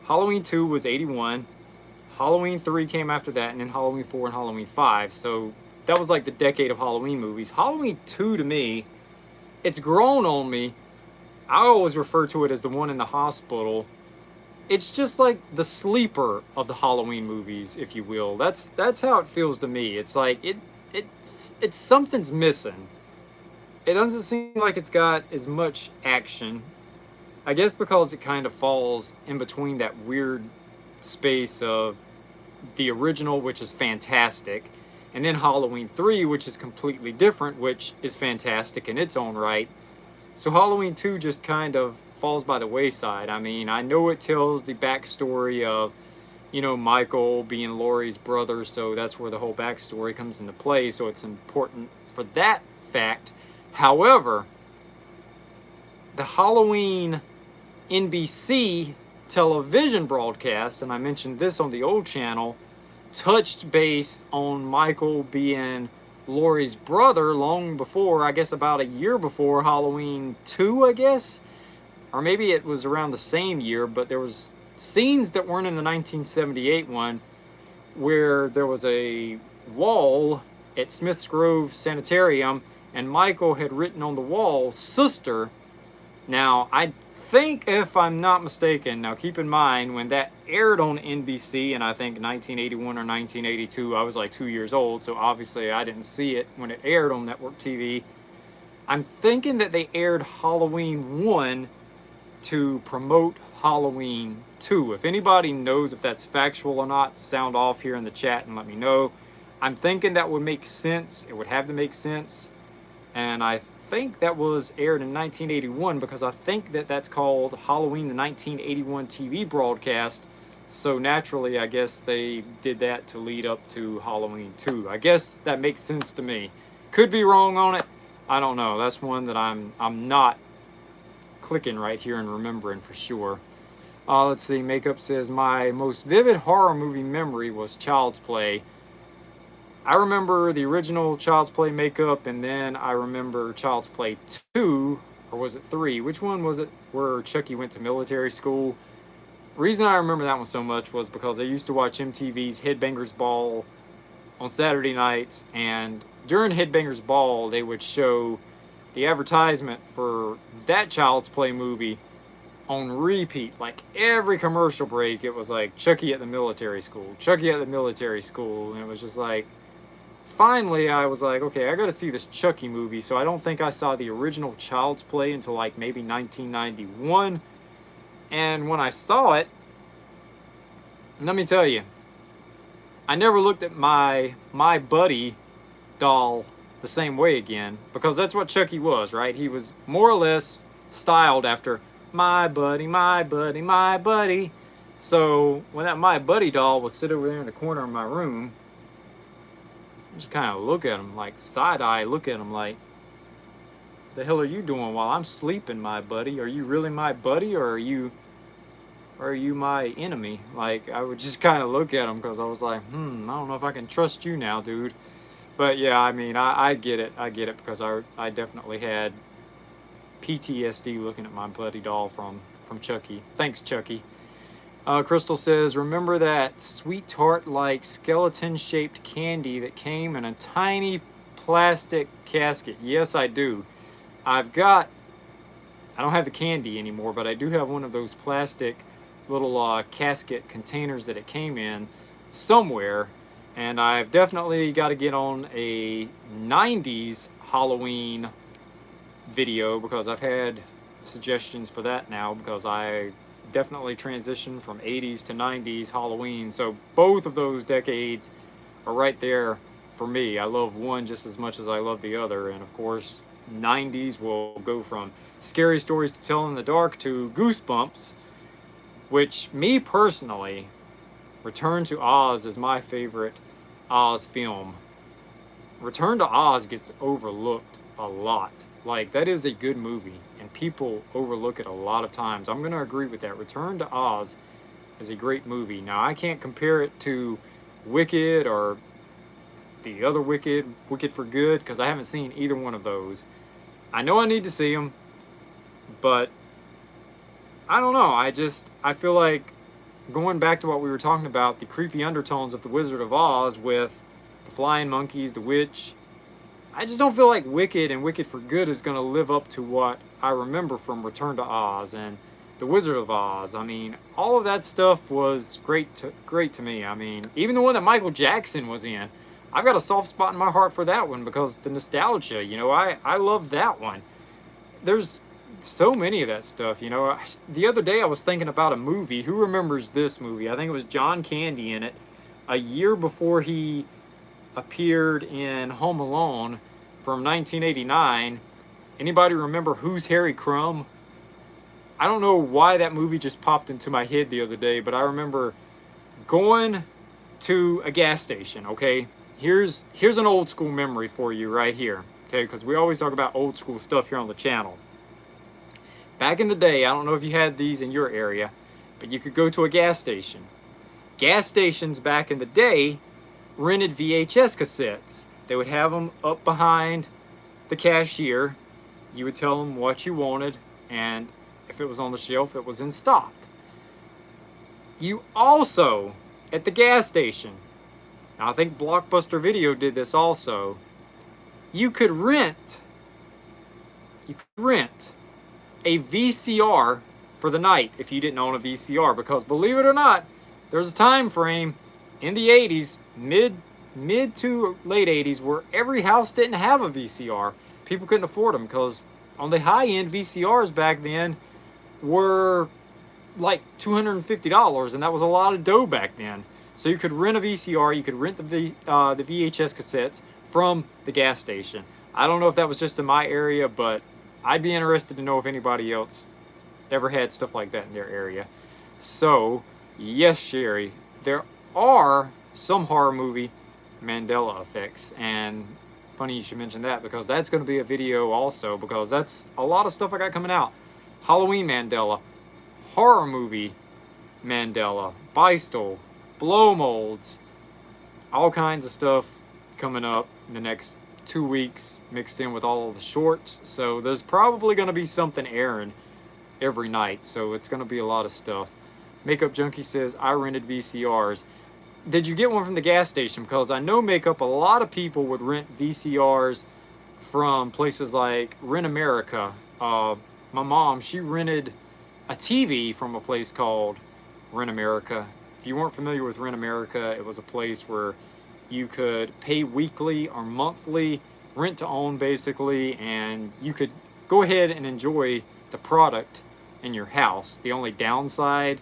Halloween 2 was 81, Halloween 3 came after that, and then Halloween 4 and Halloween 5, so that was like the decade of Halloween movies. Halloween 2 to me, it's grown on me. I always refer to it as the one in the hospital. It's just like the sleeper of the Halloween movies, if you will. That's how it feels to me. It's like it's something's missing. It doesn't seem like it's got as much action. I guess because it kind of falls in between that weird space of the original, which is fantastic, and then Halloween 3, which is completely different, which is fantastic in its own right. So Halloween 2 just kind of falls by the wayside. I mean, I know it tells the backstory of you know, Michael being Laurie's brother, so that's where the whole backstory comes into play, so it's important for that fact. However, the Halloween NBC television broadcast, and I mentioned this on the old channel, touched base on Michael being Laurie's brother long before, I guess about a year before Halloween 2, I guess. Or maybe it was around the same year, but there was scenes that weren't in the 1978 one where there was a wall at Smith's Grove Sanitarium and Michael had written on the wall, "Sister." Now, I think, if I'm not mistaken, now keep in mind, when that aired on NBC in I think 1981 or 1982, I was like 2 years old, so obviously I didn't see it when it aired on network TV. I'm thinking that they aired Halloween 1 to promote Halloween 2. If anybody knows if that's factual or not, sound off here in the chat and let me know. I'm thinking that would make sense. It would have to make sense. And I think that was aired in 1981 because I think that that's called Halloween, the 1981 TV broadcast. So naturally, I guess they did that to lead up to Halloween 2. I guess that makes sense to me. Could be wrong on it. I don't know. That's one that I'm not clicking right here and remembering for sure. Let's see. Makeup says, my most vivid horror movie memory was Child's Play. I remember the original Child's Play makeup, and then I remember Child's Play 2, or was it 3? Which one was it where Chucky went to military school? The reason I remember that one so much was because I used to watch MTV's Headbangers Ball on Saturday nights, and during Headbangers Ball, they would show the advertisement for that Child's Play movie on repeat. Like every commercial break, it was like Chucky at the military school, Chucky at the military school, and it was just like, finally I was like, okay, I gotta see this Chucky movie. So I don't think I saw the original Child's Play until like maybe 1991. And when I saw it, let me tell you, I never looked at my Buddy doll the same way again, because that's what Chucky was, right? He was more or less styled after my buddy, my buddy, my buddy. So when that My Buddy doll would sit over there in the corner of my room, I just kind of look at him, like side-eye look at him like, the hell are you doing while I'm sleeping, my buddy? Are you really my buddy, or are you my enemy? Like, I would just kind of look at him because I was like, I don't know if I can trust you now, dude. But yeah, I mean, I get it. I get it, because I definitely had PTSD looking at My Buddy doll from Chucky. Thanks, Chucky. Crystal says, remember that sweet tart-like skeleton-shaped candy that came in a tiny plastic casket? Yes, I do. I don't have the candy anymore, but I do have one of those plastic little casket containers that it came in somewhere. And I've definitely got to get on a 90s Halloween video, because I've had suggestions for that now, because I definitely transitioned from 80s to 90s Halloween. So both of those decades are right there for me. I love one just as much as I love the other. And of course, 90s will go from Scary Stories to Tell in the Dark to Goosebumps, which, me personally, Return to Oz is my favorite Oz film. Return to Oz gets overlooked a lot. Like, that is a good movie, and people overlook it a lot of times. I'm going to agree with that. Return to Oz is a great movie. Now, I can't compare it to Wicked or the other Wicked, Wicked for Good, because I haven't seen either one of those. I know I need to see them, but I don't know. I feel like, going back to what we were talking about, the creepy undertones of The Wizard of Oz with the flying monkeys, the witch, I just don't feel like Wicked and Wicked for Good is going to live up to what I remember from Return to Oz and The Wizard of Oz. I mean, all of that stuff was great to me. I mean, even the one that Michael Jackson was in, I've got a soft spot in my heart for that one, because the nostalgia, you know, I love that one. There's so many of that stuff, you know. The other day I was thinking about a movie. Who remembers this movie? I think it was John Candy in it, a year before he appeared in Home Alone from 1989. Anybody remember Who's Harry Crumb? I don't know why that movie just popped into my head the other day, but I remember going to a gas station, okay? Here's an old school memory for you right here, okay? Because we always talk about old school stuff here on the channel. Back in the day, I don't know if you had these in your area, but you could go to a gas station. Gas stations back in the day rented VHS cassettes. They would have them up behind the cashier. You would tell them what you wanted, and if it was on the shelf, it was in stock. You also, at the gas station, now I think Blockbuster Video did this also, you could rent a VCR for the night if you didn't own a VCR, because believe it or not, there's a time frame in the 80s, mid to late 80s, where every house didn't have a VCR. People couldn't afford them because on the high end, VCRs back then were like $250, and that was a lot of dough back then. So you could rent a VCR, you could rent the VHS cassettes from the gas station. I don't know if that was just in my area, but I'd be interested to know if anybody else ever had stuff like that in their area. So, yes, Sherry, there are some horror movie Mandela effects, and funny you should mention that, because that's going to be a video also, because that's a lot of stuff I got coming out. Halloween Mandela, horror movie Mandela, Beistel, blow molds, all kinds of stuff coming up in the next 2 weeks, mixed in with all of the shorts. So there's probably going to be something airing every night, so it's going to be a lot of stuff. Makeup Junkie says, I rented VCRs. Did you get one from the gas station? Because I know Makeup, a lot of people would rent VCRs from places like Rent America. My mom, she rented a TV from a place called Rent America. If you weren't familiar with Rent America, it was a place where you could pay weekly or monthly, rent to own basically, and you could go ahead and enjoy the product in your house. The only downside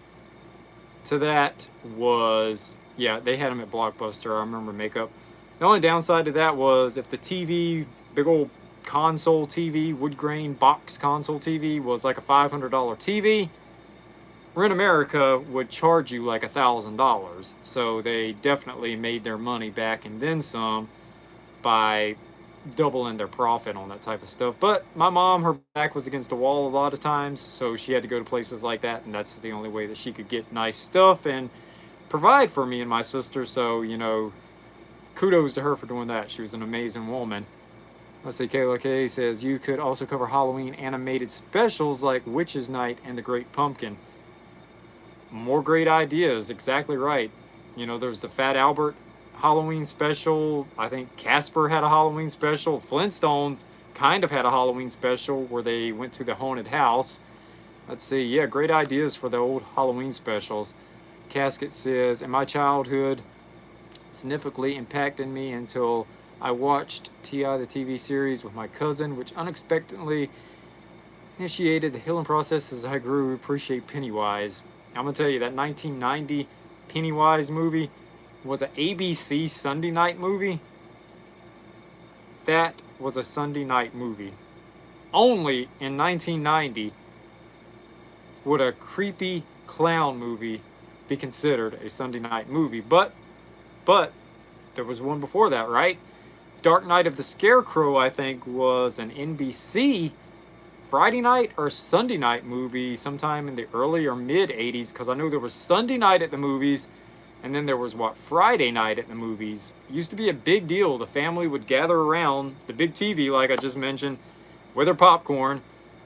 to that was, yeah, they had them at Blockbuster, I remember Makeup. The only downside to that was if the TV, big old console TV, wood grain box console TV, was like a $500 TV, Rent America would charge you like $1,000. So they definitely made their money back and then some by doubling their profit on that type of stuff. But my mom, her back was against the wall a lot of times, so she had to go to places like that, and that's the only way that she could get nice stuff and provide for me and my sister. So, you know, kudos to her for doing that. She was an amazing woman. Let's see, Kayla K says, you could also cover Halloween animated specials like Witch's Night and The Great Pumpkin. More great ideas, exactly right. You know, there's the Fat Albert Halloween special. I think Casper had a Halloween special. Flintstones kind of had a Halloween special where they went to the haunted house. Let's see, yeah, great ideas for the old Halloween specials. Casket says, in my childhood, significantly impacted me until I watched T.I. the TV series with my cousin, which unexpectedly initiated the healing process as I grew to appreciate Pennywise. I'm going to tell you, that 1990 Pennywise movie was an ABC Sunday night movie. That was a Sunday night movie. Only in 1990 would a creepy clown movie be considered a Sunday night movie. But there was one before that, right? Dark Night of the Scarecrow, I think, was an NBC Friday night or Sunday night movie sometime in the early or mid 80s, because I know there was Sunday night at the movies, and then there was, Friday night at the movies. It used to be a big deal. The family would gather around the big TV, like I just mentioned, with their popcorn,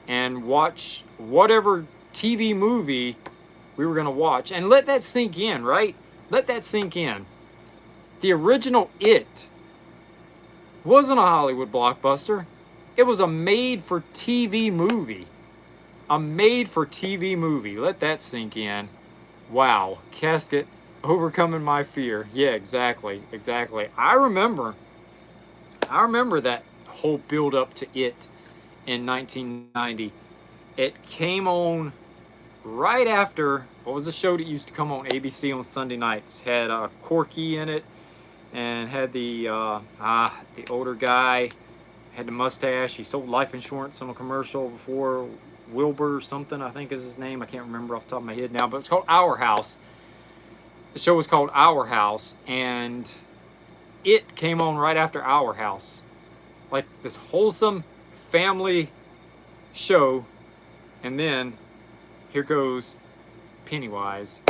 and watch whatever TV movie we were going to watch. And let that sink in, right? Let that sink in. The original It wasn't a Hollywood blockbuster. It was a made-for-TV movie. A made-for-TV movie. Let that sink in. Wow. Casket, overcoming my fear. Yeah, exactly. Exactly. I remember that whole build-up to It in 1990. It came on right after, what was the show that used to come on ABC on Sunday nights? Had Corky in it, and had the older guy, had the mustache. He sold life insurance on a commercial before. Wilbur something, I think is his name. I can't remember off the top of my head now, but it's called Our House. The show was called Our House, and it came on right after Our House. Like this wholesome family show, and then here goes Pennywise.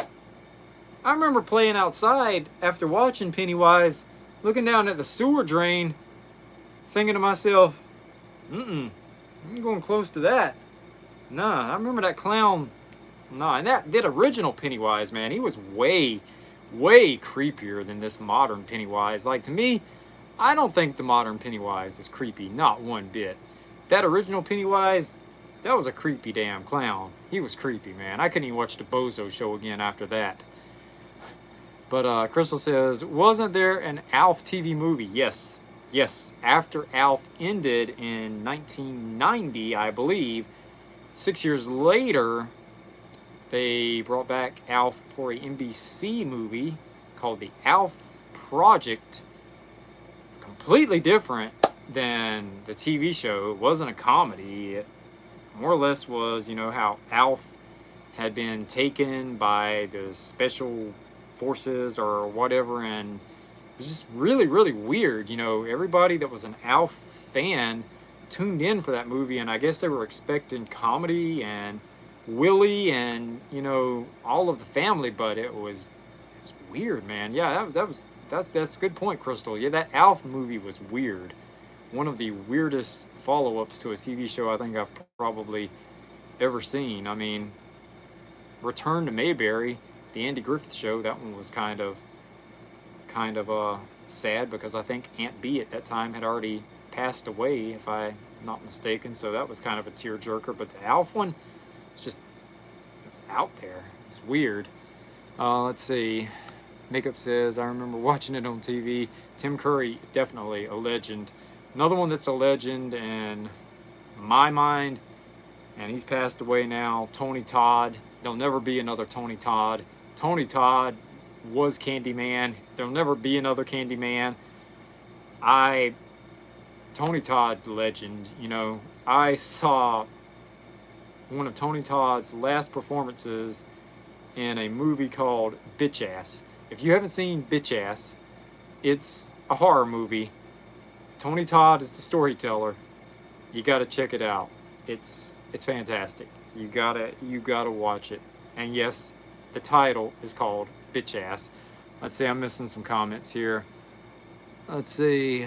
I remember playing outside after watching Pennywise, looking down at the sewer drain, thinking to myself, I'm going close to that. Nah, I remember that clown. Nah, and that original Pennywise, man, he was way creepier than this modern Pennywise. Like, to me, I don't think the modern Pennywise is creepy, not one bit. That original Pennywise, that was a creepy damn clown. He was creepy, man. I couldn't even watch the Bozo Show again after that. But Crystal says, wasn't there an Alf TV movie? Yes. Yes. After Alf ended in 1990, I believe, 6 years later, they brought back Alf for a NBC movie called The Alf Project. Completely different than the TV show. It wasn't a comedy. It more or less was, you know, how Alf had been taken by the special forces or whatever, and it was just really weird. You know, everybody that was an Alf fan tuned in for that movie, and I guess they were expecting comedy and Willie and, you know, all of the family, but it was weird, man. Yeah, that's a good point, Crystal. Yeah, that Alf movie was weird. One of the weirdest follow-ups to a TV show I think I've probably ever seen. I mean, Return to Mayberry, the Andy Griffith Show, that one was kind of sad, because I think Aunt Bee at that time had already passed away, if I'm not mistaken. So that was kind of a tearjerker. But the Alf one, it was out there. It's weird. Let's see. Makeup says, I remember watching it on TV. Tim Curry, definitely a legend. Another one that's a legend in my mind, and he's passed away now, Tony Todd. There'll never be another Tony Todd. Tony Todd was Candyman. There'll never be another Candyman. Tony Todd's legend. You know, I saw one of Tony Todd's last performances in a movie called Bitch Ass. If you haven't seen Bitch Ass, it's a horror movie. Tony Todd is the storyteller. You gotta check it out. It's fantastic. You gotta watch it. And yes, the title is called Bitch Ass. Let's see, I'm missing some comments here. Let's see.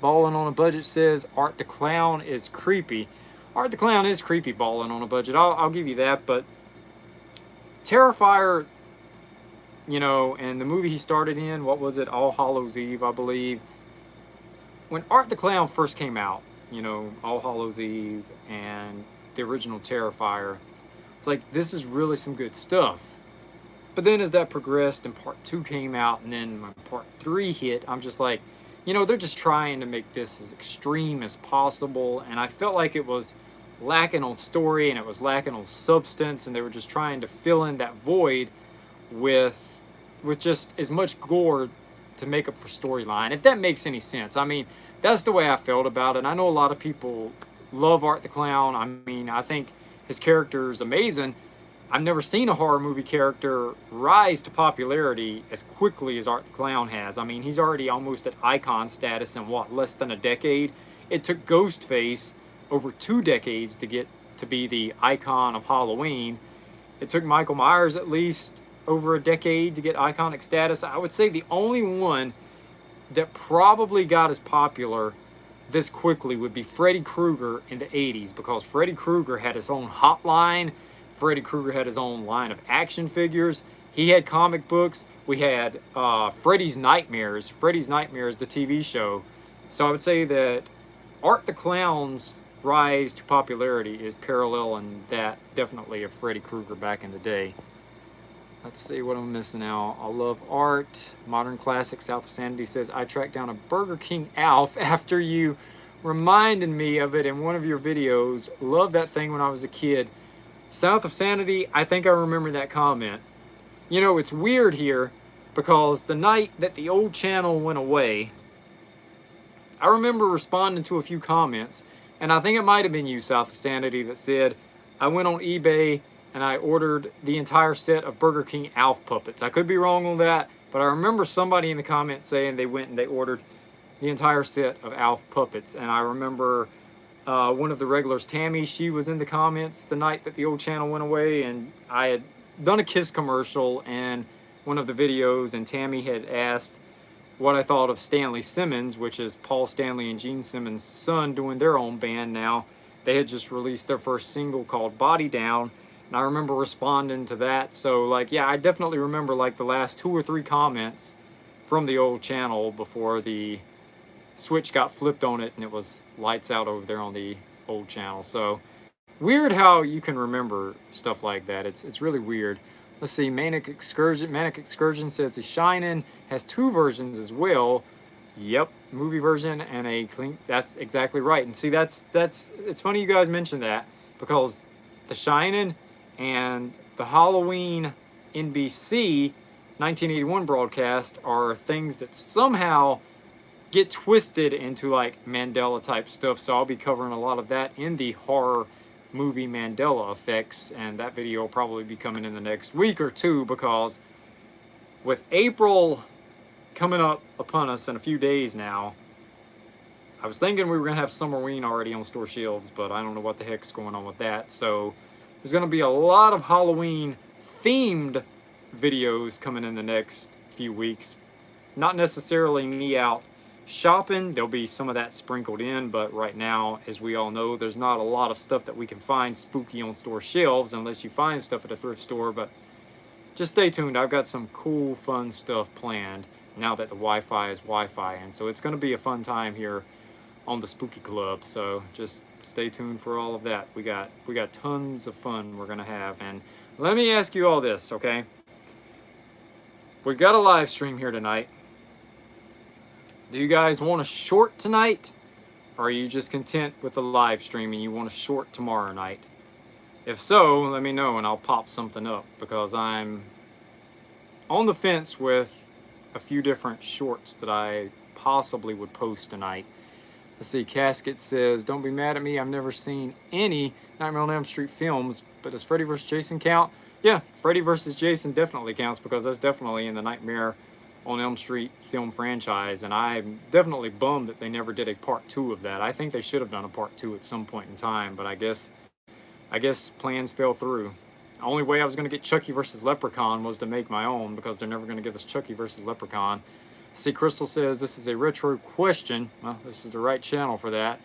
Ballin' on a Budget says Art the Clown is creepy. Art the Clown is creepy, Ballin' on a Budget. I'll give you that, but Terrifier, you know, and the movie he started in, what was it, All Hallows Eve, I believe. When Art the Clown first came out, you know, All Hallows Eve and the original Terrifier, it's like, this is really some good stuff. But then as that progressed and part 2 came out, and then when part 3 hit, I'm just like, you know, they're just trying to make this as extreme as possible, and I felt like it was lacking on story and it was lacking on substance, and they were just trying to fill in that void with just as much gore to make up for storyline, if that makes any sense. I mean, that's the way I felt about it. I know a lot of people love Art the Clown. I mean, I think his character is amazing. I've never seen a horror movie character rise to popularity as quickly as Art the Clown has. I mean, he's already almost at icon status in, what, less than a decade? It took Ghostface over 2 decades to get to be the icon of Halloween. It took Michael Myers at least over a decade to get iconic status. I would say the only one that probably got as popular this quickly would be Freddy Krueger in the 80s, because Freddy Krueger had his own hotline. Freddy Krueger had his own line of action figures. He had comic books. We had Freddy's Nightmares. Freddy's Nightmares, the TV show. So I would say that Art the Clown's rise to popularity is paralleling that definitely of Freddy Krueger back in the day. Let's see what I'm missing now. I love Art. Modern Classic South of Sanity says, I tracked down a Burger King Alf after you reminded me of it in one of your videos. Loved that thing when I was a kid. South of Sanity, I think I remember that comment. You know, it's weird here because the night that the old channel went away, I remember responding to a few comments, and I think it might have been you, South of Sanity, that said, I went on eBay and I ordered the entire set of Burger King Alf puppets. I could be wrong on that, but I remember somebody in the comments saying they went and they ordered the entire set of Alf puppets. And I remember one of the regulars, Tammy, she was in the comments the night that the old channel went away, and I had done a Kiss commercial and one of the videos, and Tammy had asked what I thought of Stanley Simmons, which is Paul Stanley and Gene Simmons' son, doing their own band now. They had just released their first single called Body Down, and I remember responding to that. So, like, yeah, I definitely remember, like, the last 2 or 3 comments from the old channel before the switch got flipped on it and it was lights out over there on the old channel. So, weird how you can remember stuff like that. It's really weird. Let's see, Manic Excursion says The Shining has 2 versions as well. Yep, movie version and a clean. That's exactly right. And see, that's it's funny you guys mentioned that, because The Shining and the Halloween NBC 1981 broadcast are things that somehow get twisted into like Mandela type stuff. So I'll be covering a lot of that in the horror movie Mandela effects, and that video will probably be coming in the next week or 2, because with April coming up upon us in a few days now, I was thinking we were going to have Summerween already on store shelves, but I don't know what the heck's going on with that. So there's going to be a lot of Halloween themed videos coming in the next few weeks. Not necessarily me out shopping. There'll be some of that sprinkled in, but right now, as we all know, there's not a lot of stuff that we can find spooky on store shelves unless you find stuff at a thrift store. But just stay tuned. I've got some cool, fun stuff planned now that the Wi-Fi is Wi-Fi, and so it's going to be a fun time here on the Spooky Club. So just stay tuned for all of that. We got tons of fun we're going to have. And let me ask you all this, okay? We've got a live stream here tonight. Do you guys want a short tonight, or are you just content with the live stream and you want a short tomorrow night? If so, let me know and I'll pop something up, because I'm on the fence with a few different shorts that I possibly would post tonight. Let's see, Casket says, don't be mad at me, I've never seen any Nightmare on Elm Street films, but does Freddy vs. Jason count? Yeah, Freddy vs. Jason definitely counts, because that's definitely in the Nightmare on Elm Street film franchise, and I'm definitely bummed that they never did a part 2 of that. I think they should have done a part 2 at some point in time, but I guess plans fell through. The only way I was going to get Chucky versus Leprechaun was to make my own, because they're never going to give us Chucky versus Leprechaun. See, Crystal says, this is a retro question. Well, this is the right channel for that.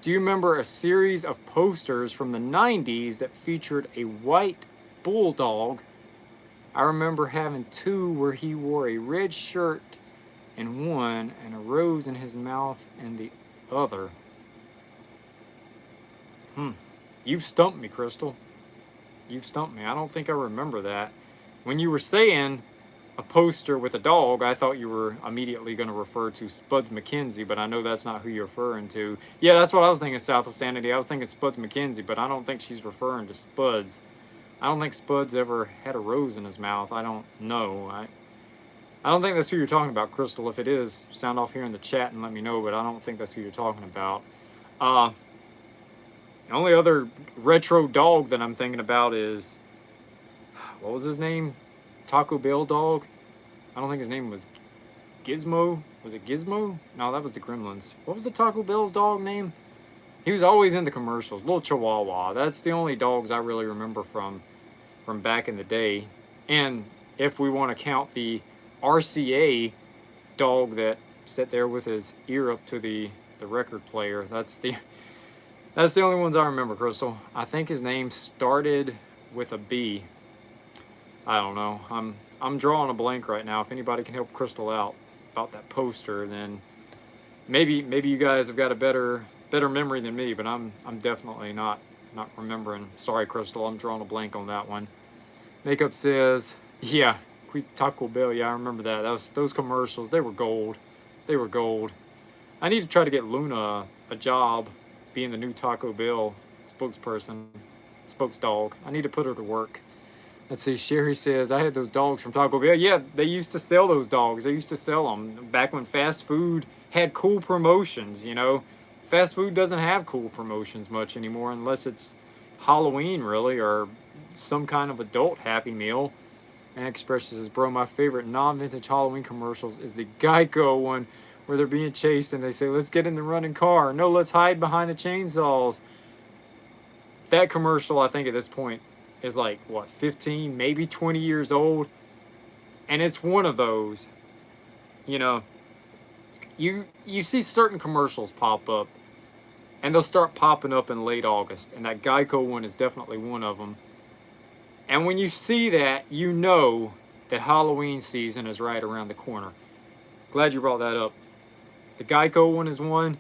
Do you remember a series of posters from the 90s that featured a white bulldog? I remember having 2 where he wore a red shirt in one and a rose in his mouth in the other. You've stumped me, Crystal. You've stumped me. I don't think I remember that. When you were saying a poster with a dog, I thought you were immediately going to refer to Spuds McKenzie, but I know that's not who you're referring to. Yeah, that's what I was thinking, South of Sanity. I was thinking Spuds McKenzie, but I don't think she's referring to Spuds. I don't think Spuds ever had a rose in his mouth. I don't know. I don't think that's who you're talking about, Crystal. If it is, sound off here in the chat and let me know, but I don't think that's who you're talking about. The only other retro dog that I'm thinking about is, what was his name? Taco Bell dog? I don't think his name was Gizmo. Was it Gizmo? No, that was the Gremlins. What was the Taco Bell's dog name? He was always in the commercials. Little Chihuahua. That's the only dogs I really remember from back in the day. And if we want to count the RCA dog that sat there with his ear up to the record player, that's the only ones I remember, Crystal. I think his name started with a B. I don't know. I'm drawing a blank right now. If anybody can help Crystal out about that poster, then maybe you guys have got a better memory than me, but I'm definitely not remembering. Sorry, Crystal, I'm drawing a blank on that one. Makeup says, yeah, Taco Bell. Yeah, I remember that. Those commercials. They were gold. They were gold. I need to try to get Luna a job being the new Taco Bell spokesdog. I need to put her to work. Let's see, Sherry says, I had those dogs from Taco Bell. Yeah, they used to sell those dogs. They used to sell them back when fast food had cool promotions, you know. Fast food doesn't have cool promotions much anymore unless it's Halloween, really, or some kind of adult Happy Meal. And Express says, bro, my favorite non-vintage Halloween commercials is the Geico one where they're being chased and they say, let's get in the running car. No, let's hide behind the chainsaws. That commercial, I think at this point, is like, what, 15, maybe 20 years old. And it's one of those, you know, you see certain commercials pop up, and they'll start popping up in late August. And that Geico one is definitely one of them. And when you see that, you know that Halloween season is right around the corner. Glad you brought that up. The Geico one is one.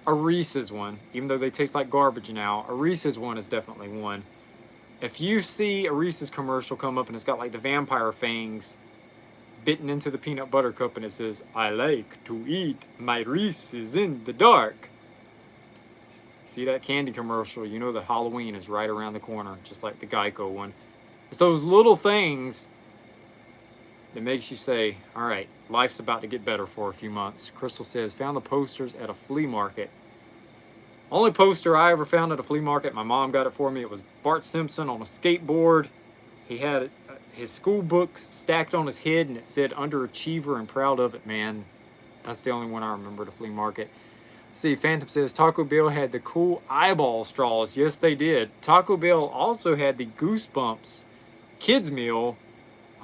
A Reese's one, even though they taste like garbage now, a Reese's one is definitely one. If you see a Reese's commercial come up and it's got like the vampire fangs bitten into the peanut butter cup and it says, I like to eat my Reese's in the dark. See that candy commercial, you know that Halloween is right around the corner, just like the Geico one. It's those little things that makes you say, all right, life's about to get better for a few months. Crystal says, found the posters at a flea market. Only poster I ever found at a flea market, my mom got it for me. It was Bart Simpson on a skateboard. He had his school books stacked on his head and it said underachiever and proud of it, man. That's the only one I remember at a flea market. See, Phantom says, Taco Bell had the cool eyeball straws. Yes, they did. Taco Bell also had the Goosebumps kids meal.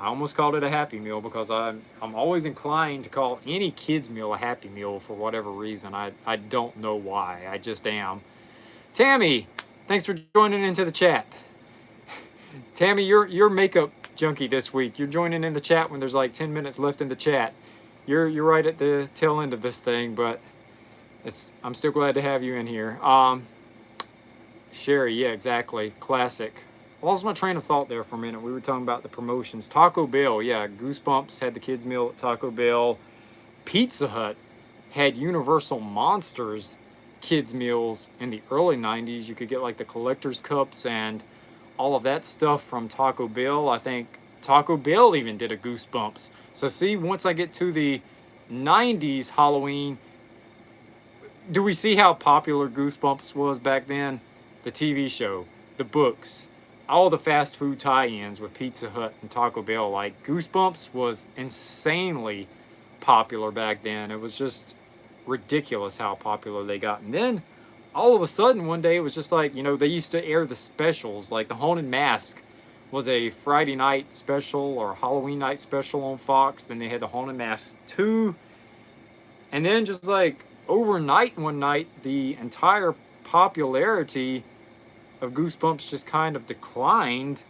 I almost called it a Happy Meal because I'm always inclined to call any kids meal a Happy Meal for whatever reason. I don't know why. I just am. Tammy, thanks for joining into the chat. Tammy, you're makeup junkie this week. You're joining in the chat when there's like 10 minutes left in the chat. You're right at the tail end of this thing, but I'm still glad to have you in here. Sherry, yeah, exactly. Classic. I lost my train of thought there for a minute. We were talking about the promotions. Taco Bell, yeah, Goosebumps had the kids meal at Taco Bell. Pizza Hut had Universal Monsters kids meals in the early 90s. You could get like the collector's cups and all of that stuff from Taco Bell. I think Taco Bell even did a Goosebumps. So see, once I get to the 90s Halloween, do we see how popular Goosebumps was back then? The TV show, the books, all the fast food tie-ins with Pizza Hut and Taco Bell. Like, Goosebumps was insanely popular back then. It was just ridiculous how popular they got. And then all of a sudden one day it was just like, you know, they used to air the specials. Like the Haunted Mask was a Friday night special or Halloween night special on Fox. Then they had the Haunted Mask 2. And then just like overnight one night, the entire popularity of Goosebumps just kind of declined.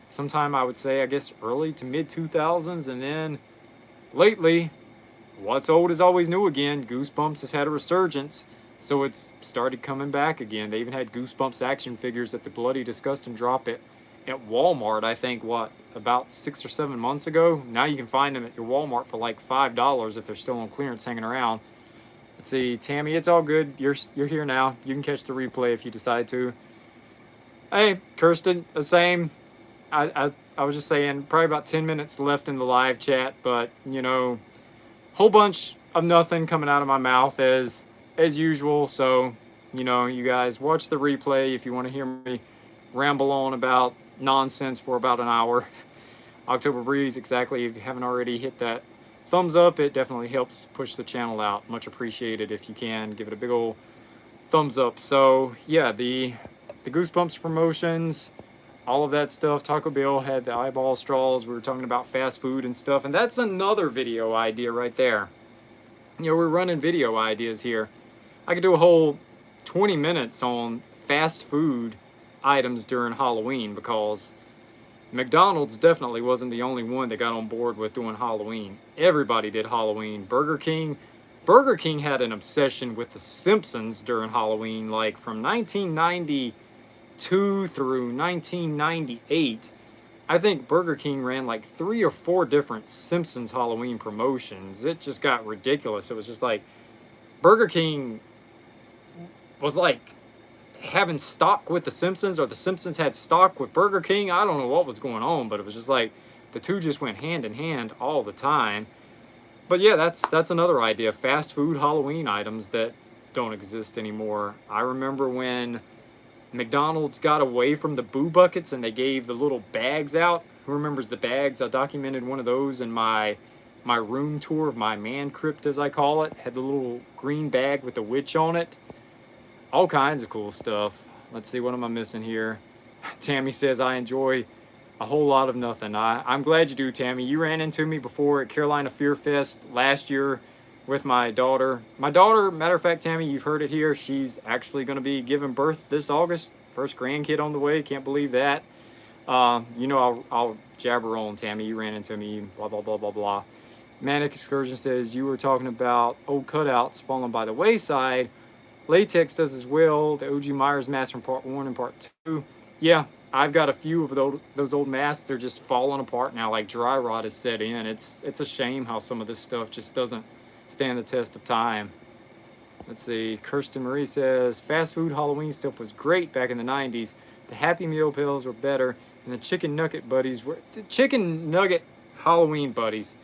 Sometime I would say, I guess, early to mid 2000s. And then lately, what's old is always new again. Goosebumps has had a resurgence. So it's started coming back again. They even had Goosebumps action figures at the Bloody Disgusting drop at Walmart, I think, what, about 6 or 7 months ago? Now you can find them at your Walmart for like $5 if they're still on clearance hanging around. Let's see, Tammy, it's all good. You're here now. You can catch the replay if you decide to. Hey, Kirsten, the same. I was just saying, probably about 10 minutes left in the live chat, but, you know, whole bunch of nothing coming out of my mouth as usual. So, you know, you guys watch the replay if you want to hear me ramble on about nonsense for about an hour. October Breeze, exactly. If you haven't already hit that thumbs up, it definitely helps push the channel out. Much appreciated if you can. Give it a big old thumbs up. So, yeah, the Goosebumps promotions, all of that stuff. Taco Bell had the eyeball straws. We were talking about fast food and stuff. And that's another video idea right there. You know, we're running video ideas here. I could do a whole 20 minutes on fast food items during Halloween because McDonald's definitely wasn't the only one that got on board with doing Halloween. Everybody did Halloween. Burger King had an obsession with The Simpsons during Halloween, like from 1992 through 1998. I think Burger King ran like 3 or 4 different Simpsons Halloween promotions. It just got ridiculous. It was just like Burger King was like having stock with The Simpsons, or The Simpsons had stock with Burger King. I don't know what was going on, but it was just like the two just went hand in hand all the time. But yeah, that's another idea. Fast food Halloween items that don't exist anymore. I remember when McDonald's got away from the boo buckets and they gave the little bags out. Who remembers the bags? I documented one of those in my room tour of my man crypt, as I call it. Had the little green bag with the witch on it. All kinds of cool stuff. Let's see, what am I missing here? Tammy says, I enjoy a whole lot of nothing. I'm glad you do, Tammy. You ran into me before at Carolina Fear Fest last year with my daughter. My daughter, matter of fact, Tammy, you've heard it here. She's actually going to be giving birth this August. First grandkid on the way. Can't believe that. You know, I'll jabber on, Tammy. You ran into me, blah, blah, blah, blah, blah. Manic Excursion says, you were talking about old cutouts falling by the wayside. Latex does as well. The OG Myers mask from part 1 and part 2. Yeah, I've got a few of those old masks. They're just falling apart now, like dry rot has set in. It's a shame how some of this stuff just doesn't stand the test of time. Let's see. Kirsten Marie says, fast food Halloween stuff was great back in the 90s. The Happy Meal pills were better, and the chicken nugget buddies were... The chicken nugget Halloween buddies,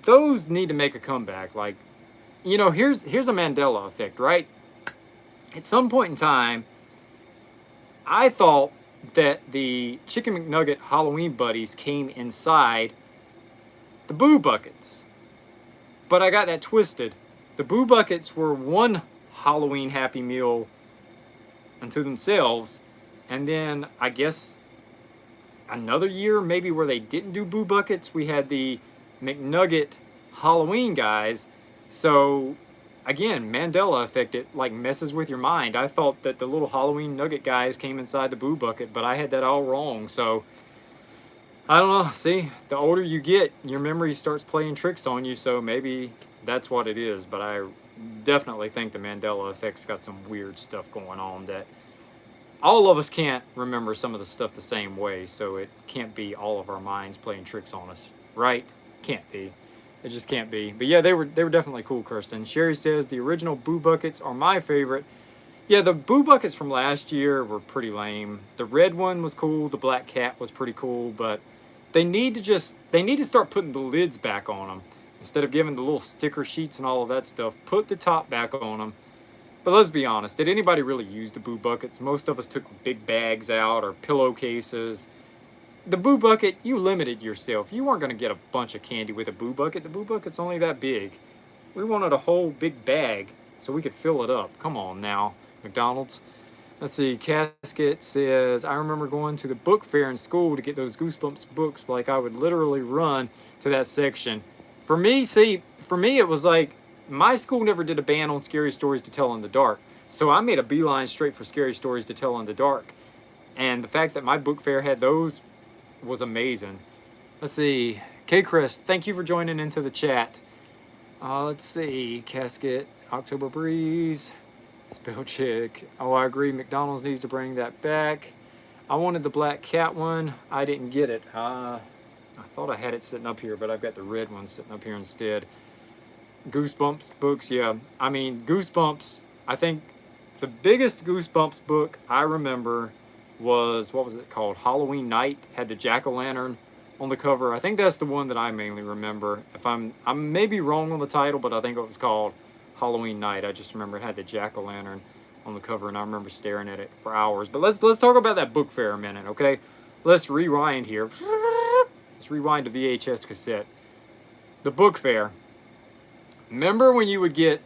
those need to make a comeback. Like, you know, here's a Mandela effect, right? At some point in time, I thought that the Chicken McNugget Halloween buddies came inside the Boo Buckets. But I got that twisted. The Boo Buckets were one Halloween Happy Meal unto themselves. And then, I guess, another year, maybe where they didn't do Boo Buckets, we had the McNugget Halloween guys. So, again, Mandela effect, it like messes with your mind. I thought that the little Halloween nugget guys came inside the Boo Bucket, but I had that all wrong. So, I don't know. See, the older you get, your memory starts playing tricks on you. So maybe that's what it is. But I definitely think the Mandela effect's got some weird stuff going on that all of us can't remember some of the stuff the same way. So it can't be all of our minds playing tricks on us, right? Can't be. It just can't be. But yeah, they were definitely cool, Kirsten. Sherry says the original Boo Buckets are my favorite. Yeah, the Boo Buckets from last year were pretty lame. The red one was cool. The black cat was pretty cool. But they need to start putting the lids back on them. Instead of giving the little sticker sheets and all of that stuff, put the top back on them. But let's be honest, did anybody really use the Boo Buckets? Most of us took big bags out or pillowcases. The Boo Bucket, you limited yourself. You weren't going to get a bunch of candy with a Boo Bucket. The Boo Bucket's only that big. We wanted a whole big bag so we could fill it up. Come on now, McDonald's. Let's see, Casket says, I remember going to the book fair in school to get those Goosebumps books. Like, I would literally run to that section. For me, it was like, my school never did a ban on scary stories to tell in the dark. So I made a beeline straight for scary stories to tell in the dark. And the fact that my book fair had those was amazing. Let's see. K-Chris, thank you for joining into the chat. Let's see. Casket, October Breeze, Spell Chick. Oh, I agree. McDonald's needs to bring that back. I wanted the black cat one. I didn't get it. I thought I had it sitting up here, but I've got the red one sitting up here instead. Goosebumps books, yeah. I mean, Goosebumps, I think the biggest Goosebumps book I remember was, what was it called? Halloween Night. Had the jack-o'-lantern on the cover. I think that's the one that I mainly remember. If I'm maybe wrong on the title, but I think it was called Halloween Night. I just remember it had the jack-o'-lantern on the cover, and I remember staring at it for hours. But let's talk about that book fair a minute, okay? Let's rewind here. Let's rewind to VHS cassette. The book fair. Remember when you would get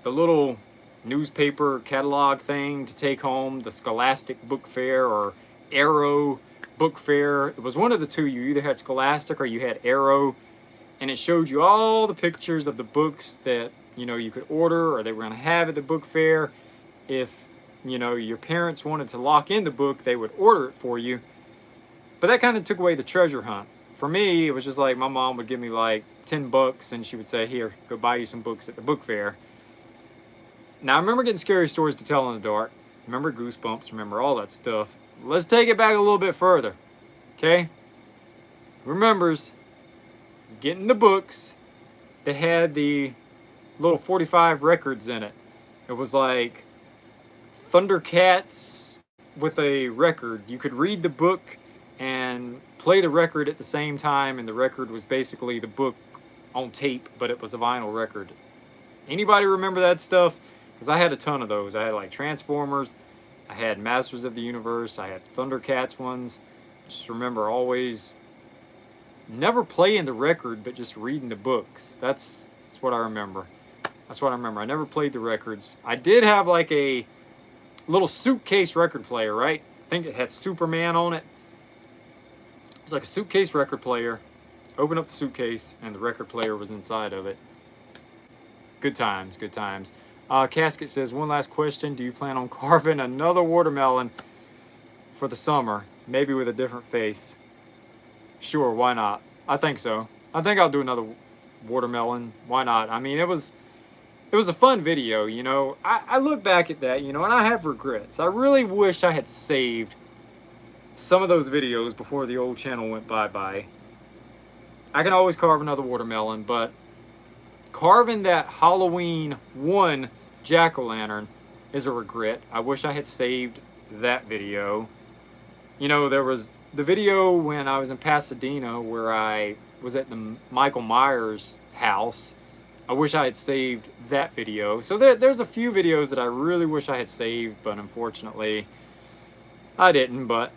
the little newspaper catalog thing to take home, the Scholastic Book Fair or Arrow Book Fair? It was one of the two. You either had Scholastic or you had Arrow, and it showed you all the pictures of the books that, you know, you could order or they were going to have at the book fair. If, you know, your parents wanted to lock in the book, they would order it for you. But that kind of took away the treasure hunt. For me, it was just like my mom would give me like $10 and she would say, here, go buy you some books at the book fair. Now, I remember getting scary stories to tell in the dark. Remember Goosebumps. Remember all that stuff. Let's take it back a little bit further. Okay? Remembers getting the books that had the little 45 records in it. It was like Thundercats with a record. You could read the book and play the record at the same time, and the record was basically the book on tape, but it was a vinyl record. Anybody remember that stuff? Because I had a ton of those. I had like Transformers, I had Masters of the Universe. I had Thundercats ones. Just remember always never playing the record, but just reading the books. That's what I remember. That's what I remember. I never played the records. I did have like a little suitcase record player, right? I think it had Superman on it. It was like a suitcase record player. Open up the suitcase, and the record player was inside of it. Good times, good times. Casket says, one last question. Do you plan on carving another watermelon for the summer? Maybe with a different face. Sure, why not? I think so. I think I'll do another watermelon. Why not? I mean, it was a fun video, you know. I look back at that, you know, and I have regrets. I really wish I had saved some of those videos before the old channel went bye-bye. I can always carve another watermelon, but carving that Halloween 1 jack-o'-lantern is a regret. I wish I had saved that video. You know, there was the video when I was in Pasadena where I was at the Michael Myers house. I wish I had saved that video. So there's a few videos that I really wish I had saved, but unfortunately I didn't. But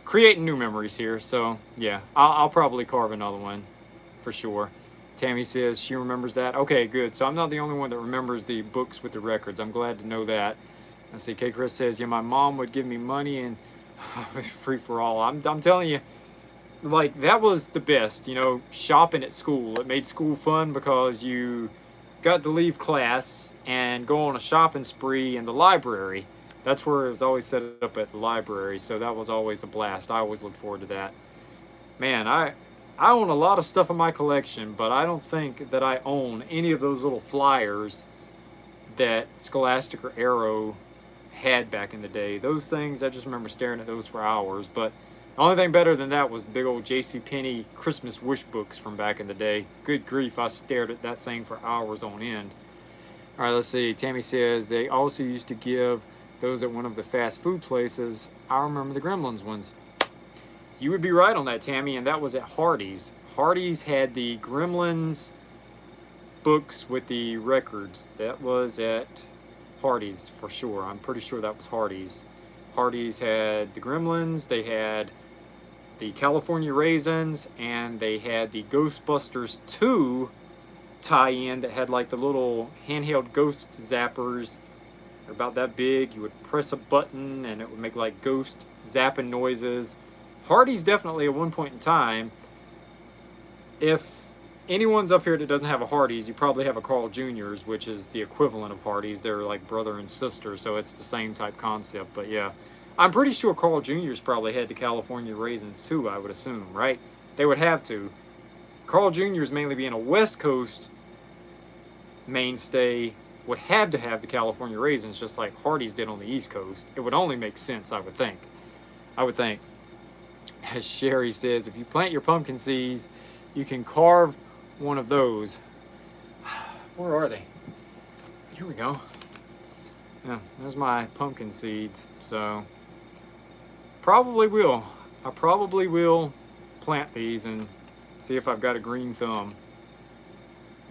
creating new memories here, so yeah, I'll probably carve another one for sure. Tammy says she remembers that. Okay, good. So I'm not the only one that remembers the books with the records. I'm glad to know that. Let's see. K. Chris says, yeah, my mom would give me money and free for all. I'm telling you, like, that was the best, you know, shopping at school. It made school fun because you got to leave class and go on a shopping spree in the library. That's where it was always set up, at the library, so that was always a blast. I always looked forward to that. Man, I own a lot of stuff in my collection, but I don't think that I own any of those little flyers that Scholastic or Arrow had back in the day. Those things, I just remember staring at those for hours, but the only thing better than that was the big old JCPenney Christmas wish books from back in the day. Good grief, I stared at that thing for hours on end. All right, let's see. Tammy says they also used to give those at one of the fast food places. I remember the Gremlins ones. You would be right on that, Tammy, and that was at Hardee's. Hardee's had the Gremlins books with the records. That was at Hardee's for sure. I'm pretty sure that was Hardee's. Hardee's had the Gremlins, they had the California Raisins, and they had the Ghostbusters 2 tie-in that had like the little handheld ghost zappers. They're about that big. You would press a button and it would make like ghost zapping noises. Hardee's definitely at one point in time. If anyone's up here that doesn't have a Hardee's, you probably have a Carl Jr.'s, which is the equivalent of Hardee's. They're like brother and sister, so it's the same type concept. But yeah, I'm pretty sure Carl Jr.'s probably had the California Raisins too, I would assume, right? They would have to. Carl Jr.'s mainly being a West Coast mainstay would have to have the California Raisins, just like Hardee's did on the East Coast. It would only make sense, I would think. As Sherry says, if you plant your pumpkin seeds, you can carve one of those. Where are they? Here we go. Yeah, there's my pumpkin seeds. So probably will. I probably will plant these and see if I've got a green thumb.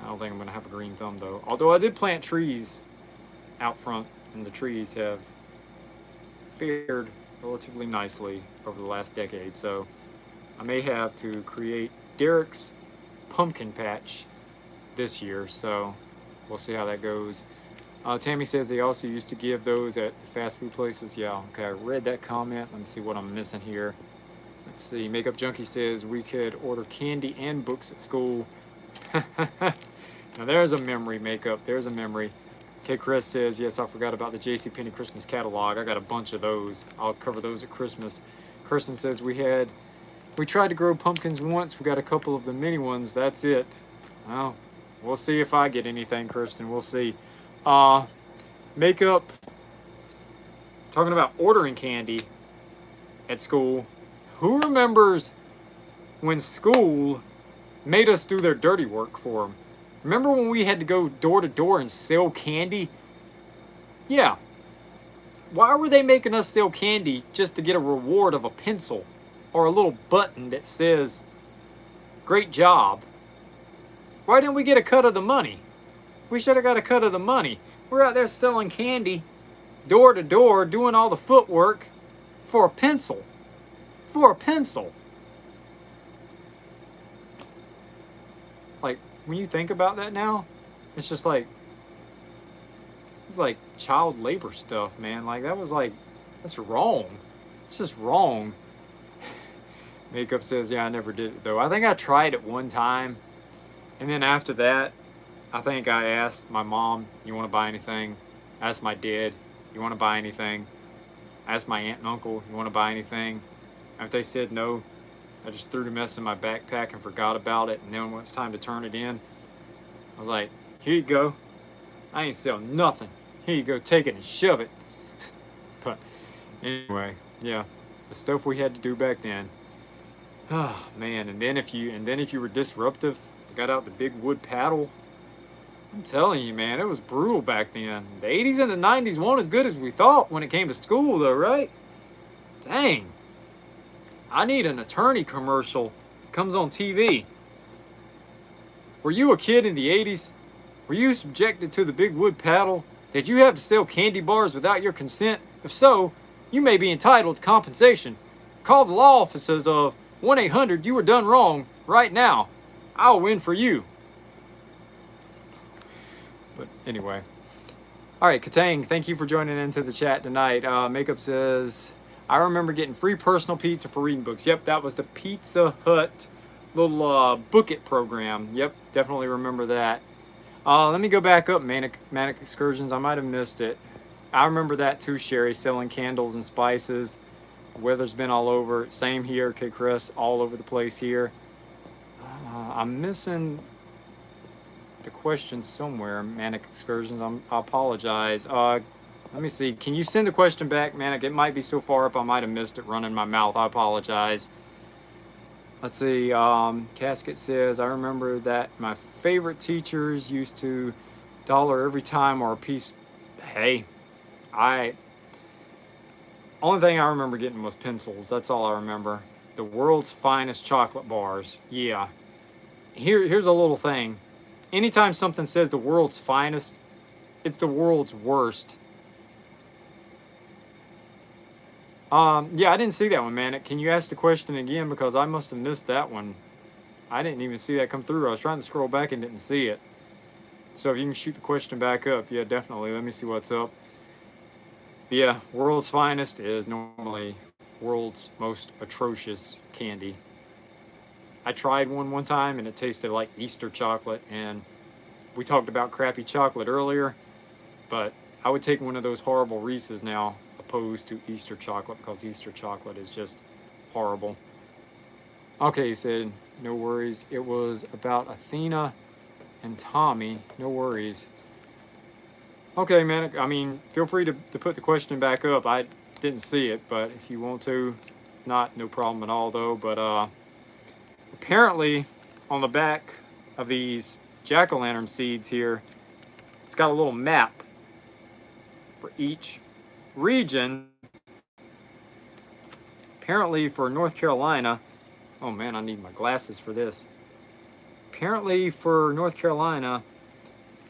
I don't think I'm going to have a green thumb though. Although I did plant trees out front, and the trees have fared relatively nicely over the last decade. So I may have to create Derek's pumpkin patch this year. So we'll see how that goes. Tammy says they also used to give those at fast food places. Yeah, okay, I read that comment. Let me see what I'm missing here. Let's see. Makeup Junkie says we could order candy and books at school. Now there's a memory, Makeup. There's a memory. Okay, Chris says, yes, I forgot about the JCPenney Christmas catalog. I got a bunch of those. I'll cover those at Christmas. Kirsten says we tried to grow pumpkins once. We got a couple of the mini ones. That's it. Well, we'll see if I get anything, Kirsten. We'll see. Makeup. Talking about ordering candy at school. Who remembers when school made us do their dirty work for them? Remember when we had to go door to door and sell candy? Yeah. Why were they making us sell candy just to get a reward of a pencil or a little button that says, great job? Why didn't we get a cut of the money? We should have got a cut of the money. We're out there selling candy door to door doing all the footwork for a pencil. For a pencil. Like, when you think about that now, it's just like, it's like child labor stuff, man. Like, that was like, that's wrong. It's just wrong. Makeup says, yeah, I never did it though. I think I tried it one time. And then after that, I think I asked my mom, you want to buy anything? I asked my dad, you want to buy anything? I asked my aunt and uncle, you want to buy anything? If they said no, I just threw the mess in my backpack and forgot about it. And then when it was time to turn it in, I was like, here you go. I ain't sell nothing. Here you go, take it and shove it. But anyway, yeah, the stuff we had to do back then. Oh man, and then if you were disruptive, got out the big wood paddle. I'm telling you, man, it was brutal back then. The 80s and the 90s weren't as good as we thought when it came to school, though, right? Dang. I need an attorney commercial that comes on TV. Were you a kid in the 80s? Were you subjected to the big wood paddle? Did you have to sell candy bars without your consent? If so, you may be entitled to compensation. Call the law offices of 1-800 You Were Done Wrong right now. I'll win for you. But anyway. All right, Katang, thank you for joining into the chat tonight. Makeup says, I remember getting free personal pizza for reading books. Yep, that was the Pizza Hut little book it program. Yep, definitely remember that. Let me go back up, Manic Excursions. I might have missed it. I remember that too, Sherry, selling candles and spices. The weather's been all over. Same here, K. Chris, all over the place here. I'm missing the question somewhere, Manic Excursions. I apologize. Let me see. Can you send the question back, Manic? It might be so far up I might have missed it running my mouth. I apologize. Let's see. Casket says, I remember that my favorite teachers used to $1 every time or a piece. Hey, only thing I remember getting was pencils. That's all I remember. The world's finest chocolate bars. Yeah. Here's a little thing. Anytime something says the world's finest, it's the world's worst. Yeah, I didn't see that one, man. Can you ask the question again? Because I must have missed that one. I didn't even see that come through. I was trying to scroll back and didn't see it. So if you can shoot the question back up, yeah, definitely. Let me see what's up. But yeah, world's finest is normally world's most atrocious candy. I tried one time and it tasted like Easter chocolate, and we talked about crappy chocolate earlier, but I would take one of those horrible Reese's now opposed to Easter chocolate, because Easter chocolate is just horrible. Okay, he said, no worries. It was about Athena and Tommy. No worries. Okay, man. I mean, feel free to put the question back up. I didn't see it, but if you want to, not, no problem at all, though. But apparently, on the back of these jack-o'-lantern seeds here, it's got a little map for each region. Apparently, for North Carolina, oh man, I need my glasses for this. Apparently, for North Carolina,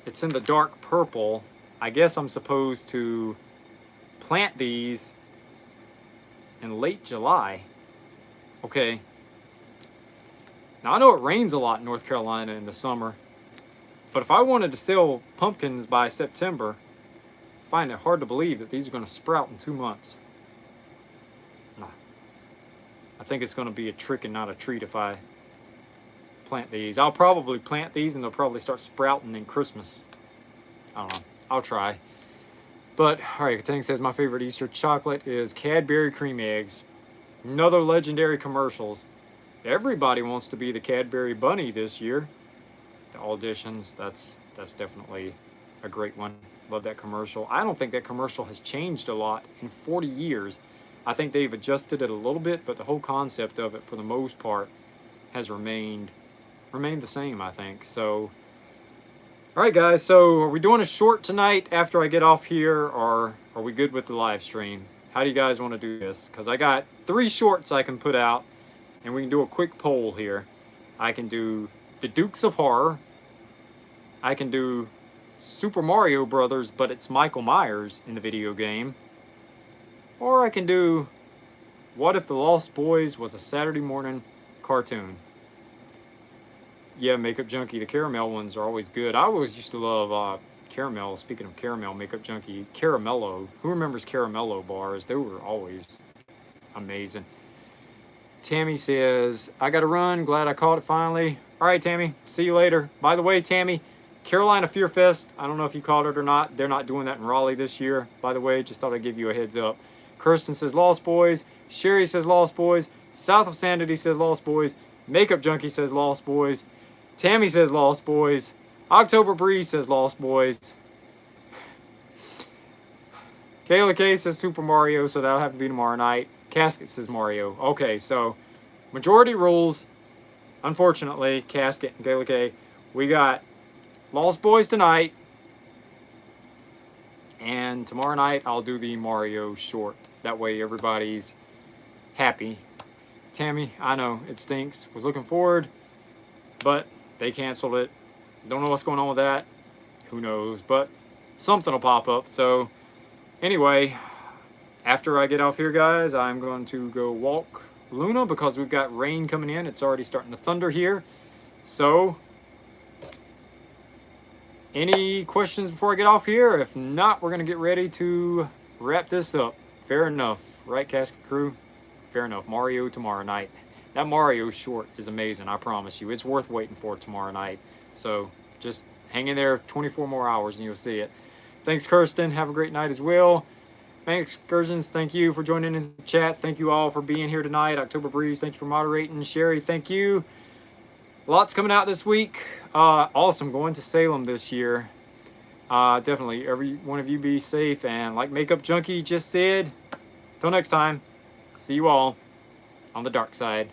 it's in the dark purple. I guess I'm supposed to plant these in late July. Okay. Now, I know it rains a lot in North Carolina in the summer, but if I wanted to sell pumpkins by September, I find it hard to believe that these are going to sprout in 2 months. Nah. I think it's going to be a trick and not a treat if I plant these. I'll probably plant these and they'll probably start sprouting in Christmas. I don't know. I'll try. But, alright, Katang says, my favorite Easter chocolate is Cadbury cream eggs. Another legendary commercials. Everybody wants to be the Cadbury bunny this year. The auditions, that's definitely a great one. Love that commercial. I don't think that commercial has changed a lot in 40 years. I think they've adjusted it a little bit, but the whole concept of it, for the most part, has remained the same, I think. So, all right, guys. So, are we doing a short tonight after I get off here, or are we good with the live stream? How do you guys want to do this? Because I got 3 shorts I can put out, and we can do a quick poll here. I can do the Dukes of Horror. I can do Super Mario Brothers, but it's Michael Myers in the video game. Or I can do What If the Lost Boys was a Saturday morning cartoon. Yeah, Makeup Junkie, the caramel ones are always good. I always used to love caramel. Speaking of caramel, Makeup Junkie, Caramello. Who remembers Caramello bars? They were always amazing. Tammy says, I gotta run. Glad I caught it finally. All right, Tammy. See you later. By the way, Tammy, Carolina Fear Fest. I don't know if you caught it or not. They're not doing that in Raleigh this year. By the way, just thought I'd give you a heads up. Kirsten says Lost Boys. Sherry says Lost Boys. South of Sanity says Lost Boys. Makeup Junkie says Lost Boys. Tammy says Lost Boys. October Breeze says Lost Boys. Kayla K says Super Mario, so that'll have to be tomorrow night. Casket says Mario. Okay, so majority rules. Unfortunately, Casket and Kayla K. We got Lost Boys tonight. And tomorrow night, I'll do the Mario short. That way, everybody's happy. Tammy, I know, it stinks. Was looking forward, but they canceled it. Don't know what's going on with that. Who knows? But something will pop up. So, anyway, after I get off here, guys, I'm going to go walk Luna because we've got rain coming in. It's already starting to thunder here. So, any questions before I get off here? If not, we're going to get ready to wrap this up. Fair enough. Right, Casket Crew? Fair enough. Mario tomorrow night. That Mario short is amazing, I promise you. It's worth waiting for tomorrow night. So, just hang in there 24 more hours and you'll see it. Thanks, Kirsten. Have a great night as well. Thanks, Excursions. Thank you for joining in the chat. Thank you all for being here tonight. October Breeze, thank you for moderating. Sherry, thank you. Lots coming out this week. Awesome. Going to Salem this year. Definitely. Every one of you be safe. And like Makeup Junkie just said, till next time, see you all on the dark side.